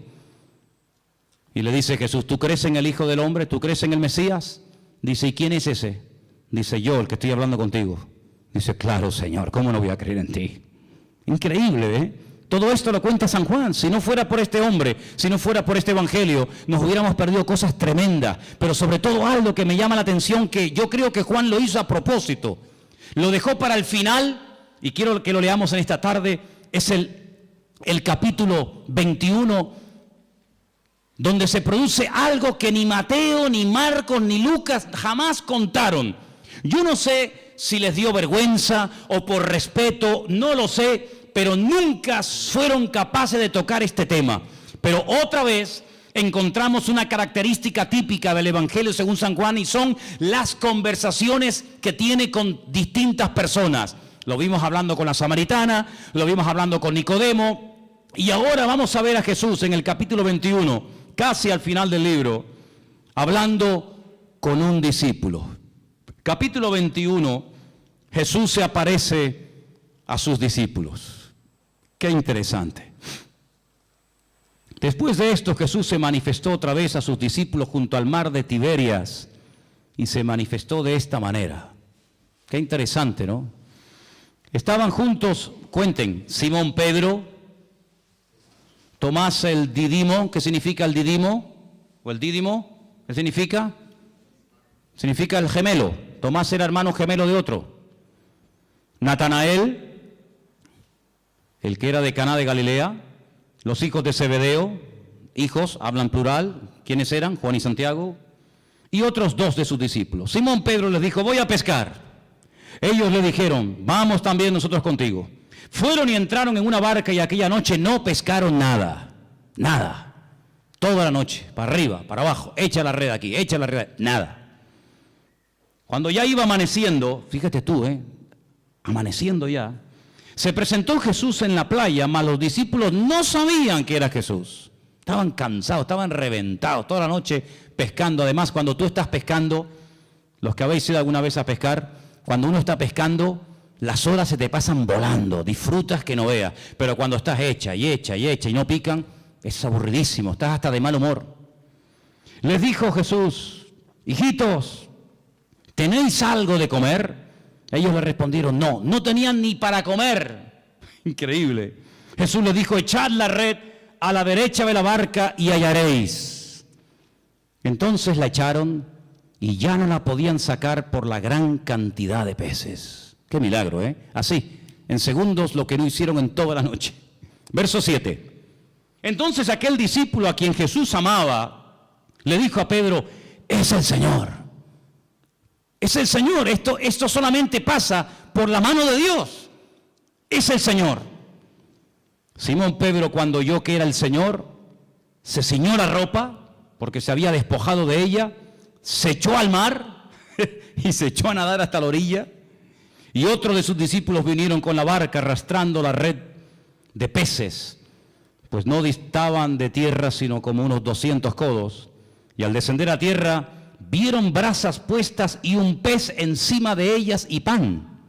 Y le dice Jesús, ¿tú crees en el Hijo del Hombre? ¿Tú crees en el Mesías? Dice, ¿y quién es ese? Dice, yo, el que estoy hablando contigo. Dice, claro, Señor, ¿cómo no voy a creer en ti? Increíble, ¿eh? Todo esto lo cuenta San Juan. Si no fuera por este hombre, si no fuera por este evangelio, nos hubiéramos perdido cosas tremendas. Pero sobre todo algo que me llama la atención, que yo creo que Juan lo hizo a propósito. Lo dejó para el final, y quiero que lo leamos en esta tarde. Es el capítulo 21, donde se produce algo que ni Mateo, ni Marcos, ni Lucas jamás contaron. Yo no sé si les dio vergüenza o por respeto, no lo sé, pero nunca fueron capaces de tocar este tema. Pero otra vez encontramos una característica típica del Evangelio según San Juan, y son las conversaciones que tiene con distintas personas. Lo vimos hablando con la samaritana, lo vimos hablando con Nicodemo, y ahora vamos a ver a Jesús en el capítulo 21, casi al final del libro, hablando con un discípulo. Capítulo 21, Jesús se aparece a sus discípulos. Qué interesante. Después de esto, Jesús se manifestó otra vez a sus discípulos junto al mar de Tiberias, y se manifestó de esta manera. Qué interesante, ¿no? Estaban juntos, cuenten, Simón Pedro, Tomás el Didimo. ¿Qué significa el Didimo? ¿O el Dídimo? ¿Qué significa? Significa el gemelo. Tomás era hermano gemelo de otro. Natanael, el que era de Caná de Galilea. Los hijos de Zebedeo, hijos, hablan plural. ¿Quiénes eran? Juan y Santiago. Y otros dos de sus discípulos. Simón Pedro les dijo, voy a pescar. Ellos le dijeron, vamos también nosotros contigo. Fueron y entraron en una barca, y aquella noche no pescaron nada. Nada. Toda la noche, para arriba, para abajo, echa la red aquí, echa la red, nada. Cuando ya iba amaneciendo, fíjate tú, amaneciendo ya, se presentó Jesús en la playa, mas los discípulos no sabían que era Jesús. Estaban cansados, estaban reventados, toda la noche pescando. Además, cuando tú estás pescando, los que habéis ido alguna vez a pescar, cuando uno está pescando, las horas se te pasan volando, disfrutas que no veas. Pero cuando estás hecha y no pican, es aburridísimo, estás hasta de mal humor. Les dijo Jesús, hijitos, ¿tenéis algo de comer? Ellos le respondieron, no, no tenían ni para comer. Increíble. Jesús les dijo, echad la red a la derecha de la barca y hallaréis. Entonces la echaron y ya no la podían sacar por la gran cantidad de peces. Qué milagro, ¿eh? Así, en segundos, lo que no hicieron en toda la noche. Verso 7. Entonces aquel discípulo a quien Jesús amaba, le dijo a Pedro, es el Señor. Es el Señor. Esto solamente pasa por la mano de Dios. Es el Señor. Simón Pedro, cuando oyó que era el Señor, se ciñó la ropa, porque se había despojado de ella, se echó al mar y se echó a nadar hasta la orilla. Y otros de sus discípulos vinieron con la barca arrastrando la red de peces, pues no distaban de tierra sino como unos 200 codos. Y al descender a tierra vieron brasas puestas y un pez encima de ellas y pan.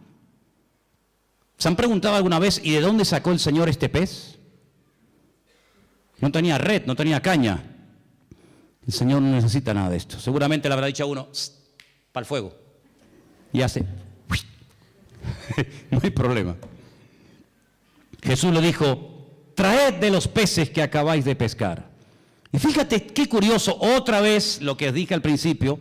¿Se han preguntado alguna vez, ¿y de dónde sacó el Señor este pez? No tenía red, no tenía caña. El Señor no necesita nada de esto. Seguramente le habrá dicho a uno, para el fuego. Y hace, no hay problema. Jesús le dijo, traed de los peces que acabáis de pescar. Y fíjate qué curioso, otra vez lo que dije al principio,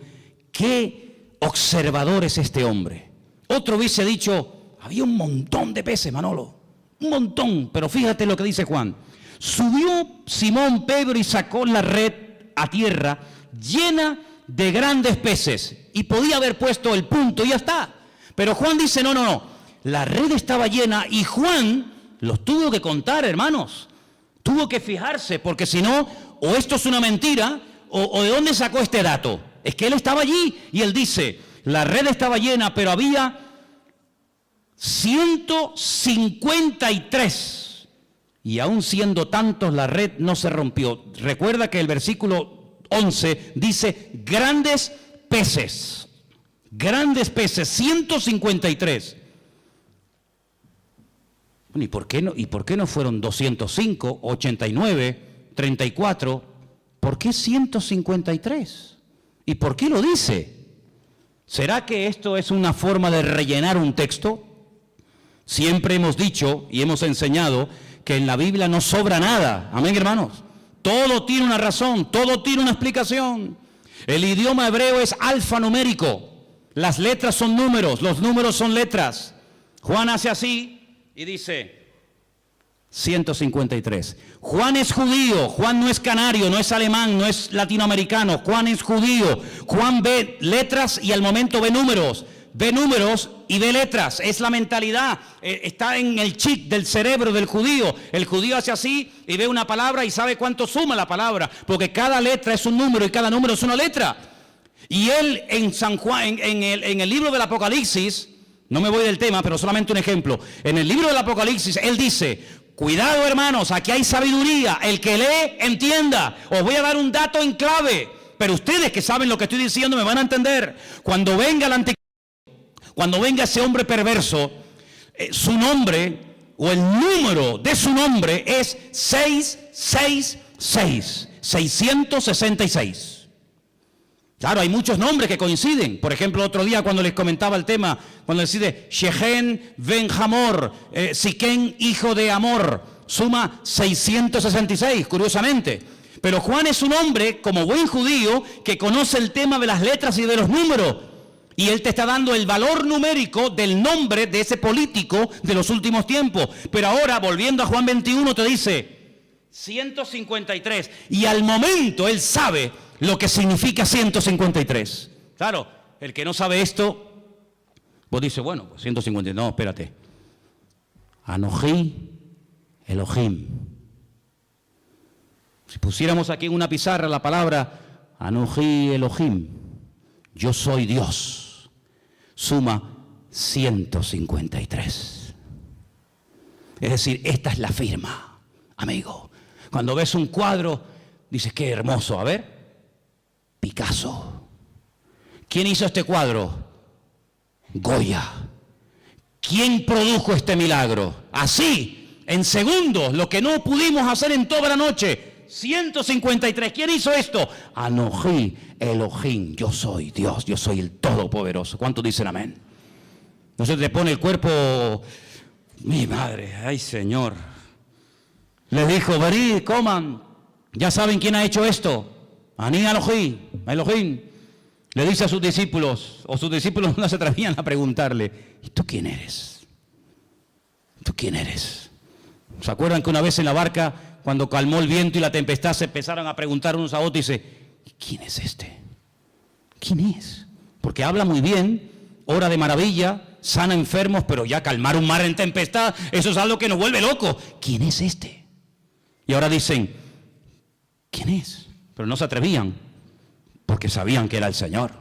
qué observador es este hombre. Otro hubiese dicho, había un montón de peces, Manolo, un montón, pero fíjate lo que dice Juan. Subió Simón Pedro y sacó la red a tierra llena de grandes peces, y podía haber puesto el punto y ya está. Pero Juan dice, no, la red estaba llena, y Juan los tuvo que contar, hermanos. Tuvo que fijarse, porque si no, o esto es una mentira, o de dónde sacó este dato. Es que él estaba allí, y él dice, la red estaba llena, pero había 153. Y aún siendo tantos, la red no se rompió. Recuerda que el versículo 11 dice grandes peces. Grandes peces, 153. ¿Y por qué no fueron 205, 89, 34? ¿Por qué 153? ¿Y por qué lo dice? ¿Será que esto es una forma de rellenar un texto? Siempre hemos dicho y hemos enseñado que en la Biblia no sobra nada. Amén, hermanos. Todo tiene una razón, todo tiene una explicación. El idioma hebreo es alfanumérico. Las letras son números, los números son letras. Juan hace así y dice 153. Juan es judío, Juan no es canario, no es alemán, no es latinoamericano. Juan es judío. Juan ve letras y al momento ve números y ve letras. Es la mentalidad, está en el chip del cerebro del judío. El judío hace así y ve una palabra y sabe cuánto suma la palabra, porque cada letra es un número y cada número es una letra. Y él en San Juan, en el libro del Apocalipsis, no me voy del tema, pero solamente un ejemplo. En el libro del Apocalipsis, él dice: cuidado, hermanos, aquí hay sabiduría. El que lee, entienda. Os voy a dar un dato en clave, pero ustedes que saben lo que estoy diciendo me van a entender. Cuando venga el anticristo, cuando venga ese hombre perverso, su nombre o el número de su nombre es 666, 666. Claro, hay muchos nombres que coinciden. Por ejemplo, otro día cuando les comentaba el tema, cuando decide Shechem ben Hamor, Siquén hijo de Amor, suma 666, curiosamente. Pero Juan es un hombre, como buen judío, que conoce el tema de las letras y de los números. Y él te está dando el valor numérico del nombre de ese político de los últimos tiempos. Pero ahora, volviendo a Juan 21, te dice 153. Y al momento él sabe lo que significa 153. Claro, el que no sabe esto, vos dices, bueno, pues 153, no, espérate. Anoji Elohim. Si pusiéramos aquí en una pizarra la palabra Anoji Elohim, yo soy Dios, suma 153. Es decir, esta es la firma, amigo. Cuando ves un cuadro, dices, qué hermoso, a ver. Picasso. ¿Quién hizo este cuadro? Goya. ¿Quién produjo este milagro? Así, en segundos, lo que no pudimos hacer en toda la noche. 153. ¿Quién hizo esto? Anoji Elohim. Yo soy Dios, yo soy el Todopoderoso. ¿Cuántos dicen amén? No se te pone el cuerpo. Mi madre, ay Señor. Les dijo, venid, coman. Ya saben quién ha hecho esto. Ani Elohim, le dice a sus discípulos, o sus discípulos no se atrevían a preguntarle, ¿y tú quién eres? ¿Tú quién eres? ¿Se acuerdan que una vez en la barca, cuando calmó el viento y la tempestad, se empezaron a preguntar unos a otros y dice, ¿quién es este? ¿Quién es? Porque habla muy bien, obra de maravilla, sana enfermos, pero ya calmar un mar en tempestad, eso es algo que nos vuelve locos. ¿Quién es este? Y ahora dicen, ¿quién es? Pero no se atrevían, porque sabían que era el Señor.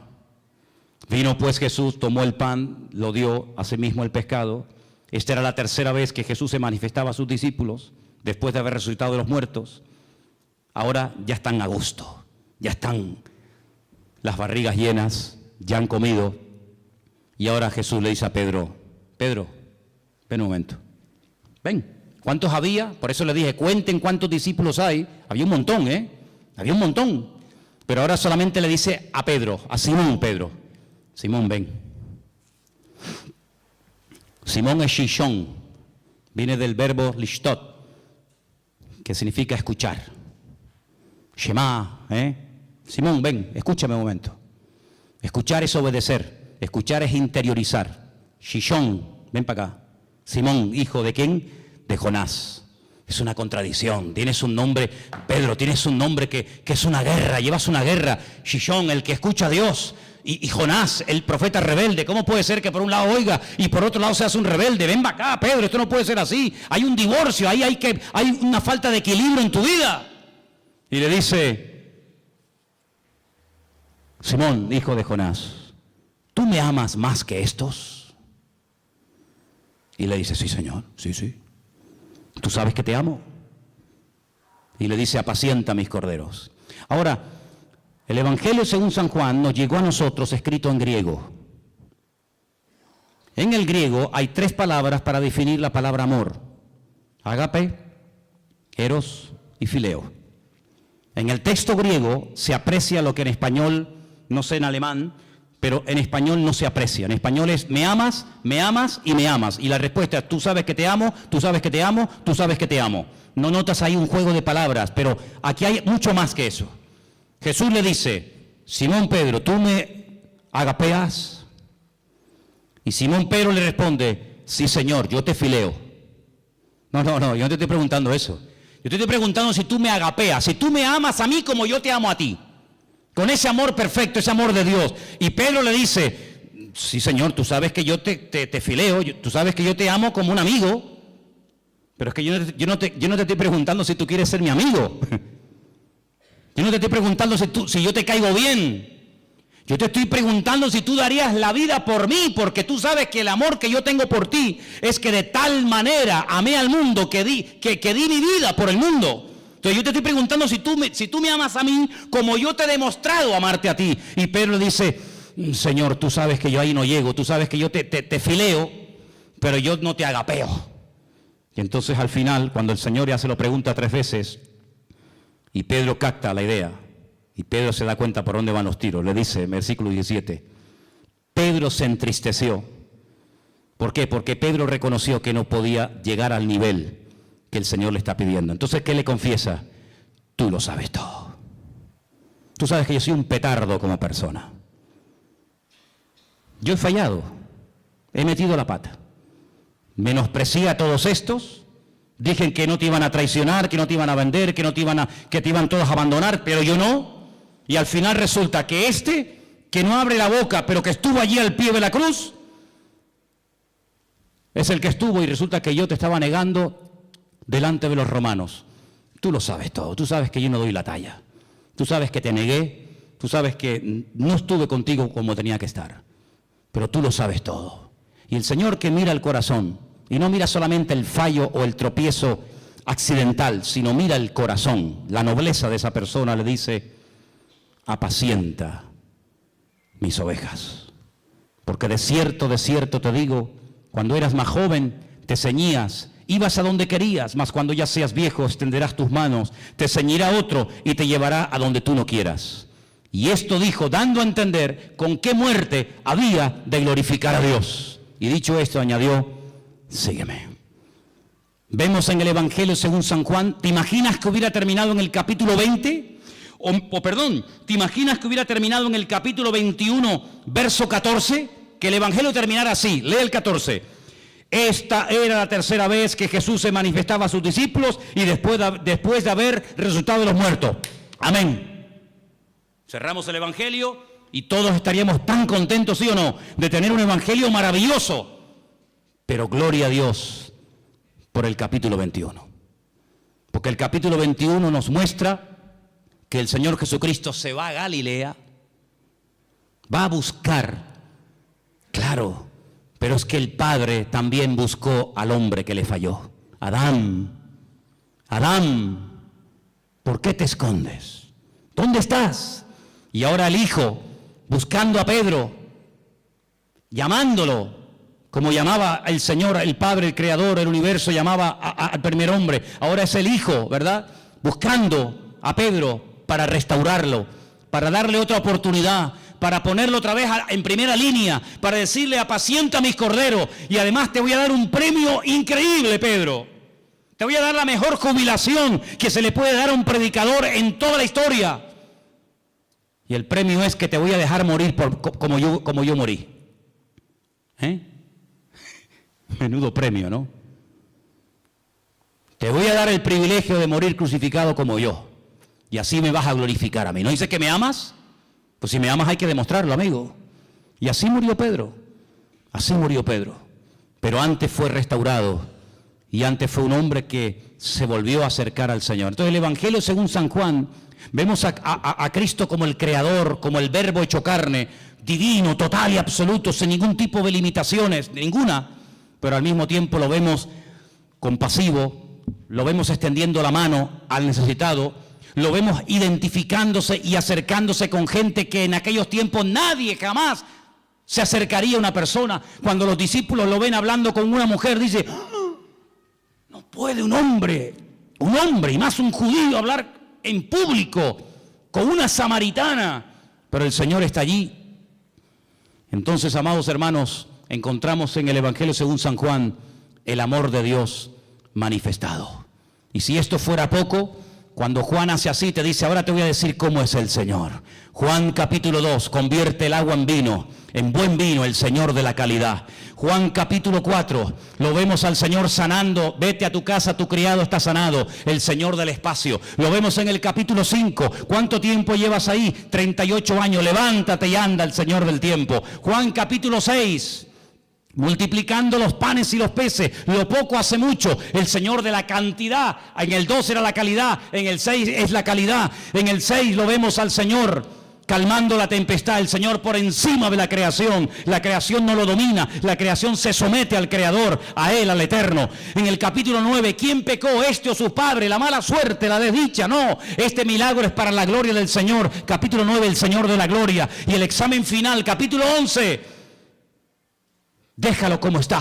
Vino pues Jesús, tomó el pan, lo dio, asimismo el pescado. Esta era la tercera vez que Jesús se manifestaba a sus discípulos, después de haber resucitado de los muertos. Ahora ya están a gusto, ya están las barrigas llenas, ya han comido. Y ahora Jesús le dice a Pedro, Pedro, ven un momento, ven. ¿Cuántos había? Por eso le dije, cuenten cuántos discípulos hay. Había un montón, había un montón. Pero ahora solamente le dice a Pedro, a Simón Pedro. Simón, ven. Simón es Shishon. Viene del verbo lishtot, que significa escuchar. Shema, Simón, ven, escúchame un momento. Escuchar es obedecer. Escuchar es interiorizar. Shishon, ven para acá. Simón, hijo de quién? De Jonás. Es una contradicción. Tienes un nombre, Pedro, tienes un nombre que es una guerra, llevas una guerra. Shishon, el que escucha a Dios. Y Jonás, el profeta rebelde. ¿Cómo puede ser que por un lado oiga y por otro lado seas un rebelde? Ven acá, Pedro, esto no puede ser así. Hay un divorcio, ahí hay una falta de equilibrio en tu vida. Y le dice, Simón, hijo de Jonás, ¿tú me amas más que estos? Y le dice, sí, Señor, sí, sí. ¿Tú sabes que te amo? Y le dice, apacienta mis corderos. Ahora, el Evangelio según San Juan nos llegó a nosotros escrito en griego. En el griego hay 3 palabras para definir la palabra amor: ágape, eros y fileo. En el texto griego se aprecia lo que en español, no sé en alemán, pero en español no se aprecia. En español es me amas y me amas. Y la respuesta es tú sabes que te amo, tú sabes que te amo, tú sabes que te amo. No notas ahí un juego de palabras, pero aquí hay mucho más que eso. Jesús le dice, Simón Pedro, ¿tú me agapeas? Y Simón Pedro le responde, sí, Señor, yo te fileo. No, yo no te estoy preguntando eso. Yo te estoy preguntando si tú me agapeas, si tú me amas a mí como yo te amo a ti. Con ese amor perfecto, ese amor de Dios. Y Pedro le dice, sí, Señor, tú sabes que yo te fileo, tú sabes que yo te amo como un amigo. Pero es que yo no te estoy preguntando si tú quieres ser mi amigo. Yo no te estoy preguntando si yo te caigo bien. Yo te estoy preguntando si tú darías la vida por mí, porque tú sabes que el amor que yo tengo por ti es que de tal manera amé al mundo que di mi vida por el mundo. Entonces yo te estoy preguntando si tú me amas a mí como yo te he demostrado amarte a ti. Y Pedro le dice, Señor, tú sabes que yo ahí no llego, tú sabes que yo te fileo, pero yo no te agapeo. Y entonces al final, cuando el Señor ya se lo pregunta 3 veces, y Pedro capta la idea, y Pedro se da cuenta por dónde van los tiros, le dice, versículo 17, Pedro se entristeció. ¿Por qué? Porque Pedro reconoció que no podía llegar al nivel que el Señor le está pidiendo. Entonces, ¿qué le confiesa? Tú lo sabes todo. Tú sabes que yo soy un petardo como persona. Yo he fallado, he metido la pata. Menosprecié a todos estos, dije que no te iban a traicionar, que no te iban a vender, que te iban todos a abandonar, pero yo no. Y al final resulta que que no abre la boca, pero que estuvo allí al pie de la cruz, es el que estuvo, y resulta que yo te estaba negando delante de los romanos. Tú lo sabes todo, tú sabes que yo no doy la talla, tú sabes que te negué, tú sabes que no estuve contigo como tenía que estar, pero tú lo sabes todo. Y el Señor, que mira el corazón, y no mira solamente el fallo o el tropiezo accidental, sino mira el corazón, la nobleza de esa persona, le dice, apacienta mis ovejas. Porque de cierto te digo, cuando eras más joven, te ceñías, ibas a donde querías, mas cuando ya seas viejo, extenderás tus manos, te ceñirá otro y te llevará a donde tú no quieras. Y esto dijo, dando a entender con qué muerte había de glorificar a Dios. Y dicho esto, añadió, sígueme. Vemos en el Evangelio según San Juan, ¿te imaginas que hubiera terminado en el capítulo 20? ¿Te imaginas que hubiera terminado en el capítulo 21, verso 14? Que el Evangelio terminara así, lee el 14. Esta era la tercera vez que Jesús se manifestaba a sus discípulos y después de haber resucitado de los muertos. Amén. Cerramos el Evangelio y todos estaríamos tan contentos, ¿sí o no?, de tener un Evangelio maravilloso. Pero gloria a Dios por el capítulo 21. Porque el capítulo 21 nos muestra que el Señor Jesucristo se va a Galilea, va a buscar, claro, pero es que el Padre también buscó al hombre que le falló. Adán, ¿por qué te escondes? ¿Dónde estás? Y ahora el Hijo, buscando a Pedro, llamándolo, como llamaba el Señor, el Padre, el Creador, el universo, llamaba al primer hombre. Ahora es el Hijo, ¿verdad?, buscando a Pedro para restaurarlo, para darle otra oportunidad, para ponerlo otra vez en primera línea, para decirle, apacienta mis corderos, y además te voy a dar un premio increíble, Pedro. Te voy a dar la mejor jubilación que se le puede dar a un predicador en toda la historia. Y el premio es que te voy a dejar morir como yo morí. Menudo premio, ¿no? Te voy a dar el privilegio de morir crucificado como yo. Y así me vas a glorificar a mí. ¿No dice que me amas? Pues si me amas hay que demostrarlo, amigo. Y así murió Pedro. Así murió Pedro. Pero antes fue restaurado. Y antes fue un hombre que se volvió a acercar al Señor. Entonces el Evangelio según San Juan, vemos a Cristo como el Creador, como el Verbo hecho carne, divino, total y absoluto, sin ningún tipo de limitaciones, ninguna. pero al mismo tiempo lo vemos compasivo, lo vemos extendiendo la mano al necesitado, lo vemos identificándose y acercándose con gente que en aquellos tiempos nadie jamás se acercaría a una persona. Cuando los discípulos lo ven hablando con una mujer, dice, no puede un hombre, y más un judío, hablar en público con una samaritana, pero el Señor está allí. Entonces, amados hermanos, encontramos en el Evangelio según San Juan el amor de Dios manifestado. Y si esto fuera poco, cuando Juan hace así, te dice, ahora te voy a decir cómo es el Señor. Juan capítulo 2, convierte el agua en vino, en buen vino, el Señor de la calidad. Juan capítulo 4, lo vemos al Señor sanando, vete a tu casa, tu criado está sanado, el Señor del espacio. Lo vemos en el capítulo 5, ¿cuánto tiempo llevas ahí? 38 años, levántate y anda, el Señor del tiempo. Juan capítulo 6, multiplicando los panes y los peces, lo poco hace mucho, el Señor de la cantidad. En el 2 era la calidad, en el 6 es la calidad. En el 6 lo vemos al Señor calmando la tempestad, el Señor por encima de la creación no lo domina, la creación se somete al Creador, a Él, al Eterno. En el capítulo 9, ¿quién pecó, este o su padre? La mala suerte, la desdicha, no, este milagro es para la gloria del Señor. Capítulo 9, el Señor de la gloria. Y el examen final, capítulo 11, déjalo como está,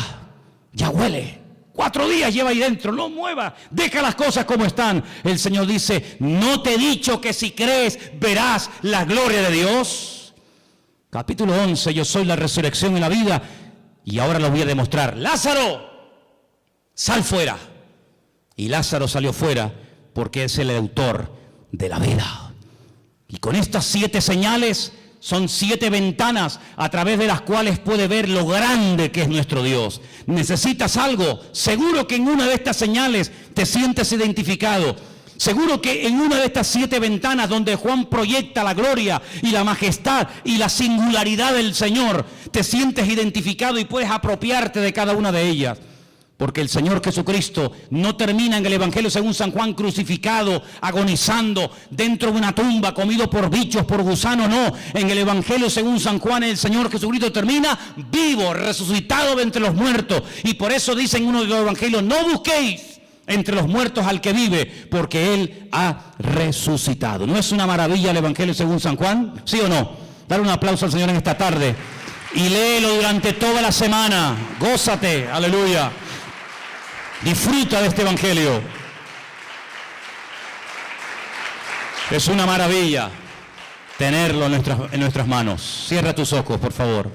ya huele, 4 días lleva ahí dentro, no mueva, deja las cosas como están. El Señor dice, ¿no te he dicho que si crees verás la gloria de Dios? Capítulo 11, yo soy la resurrección y la vida, y ahora lo voy a demostrar. Lázaro, sal fuera. Y Lázaro salió fuera porque es el autor de la vida. Y con estas 7 señales, son 7 ventanas a través de las cuales puede ver lo grande que es nuestro Dios. ¿Necesitas algo? Seguro que en una de estas señales te sientes identificado. Seguro que en una de estas 7 ventanas donde Juan proyecta la gloria y la majestad y la singularidad del Señor, te sientes identificado y puedes apropiarte de cada una de ellas. Porque el Señor Jesucristo no termina en el Evangelio según San Juan crucificado, agonizando dentro de una tumba, comido por bichos, por gusanos, no. En el Evangelio según San Juan el Señor Jesucristo termina vivo, resucitado de entre los muertos. Y por eso dice en uno de los Evangelios, no busquéis entre los muertos al que vive, porque Él ha resucitado. ¿No es una maravilla el Evangelio según San Juan? ¿Sí o no? Dale un aplauso al Señor en esta tarde. Y léelo durante toda la semana. Gózate, aleluya. Disfruta de este Evangelio. Es una maravilla tenerlo en nuestras manos. Cierra tus ojos, por favor.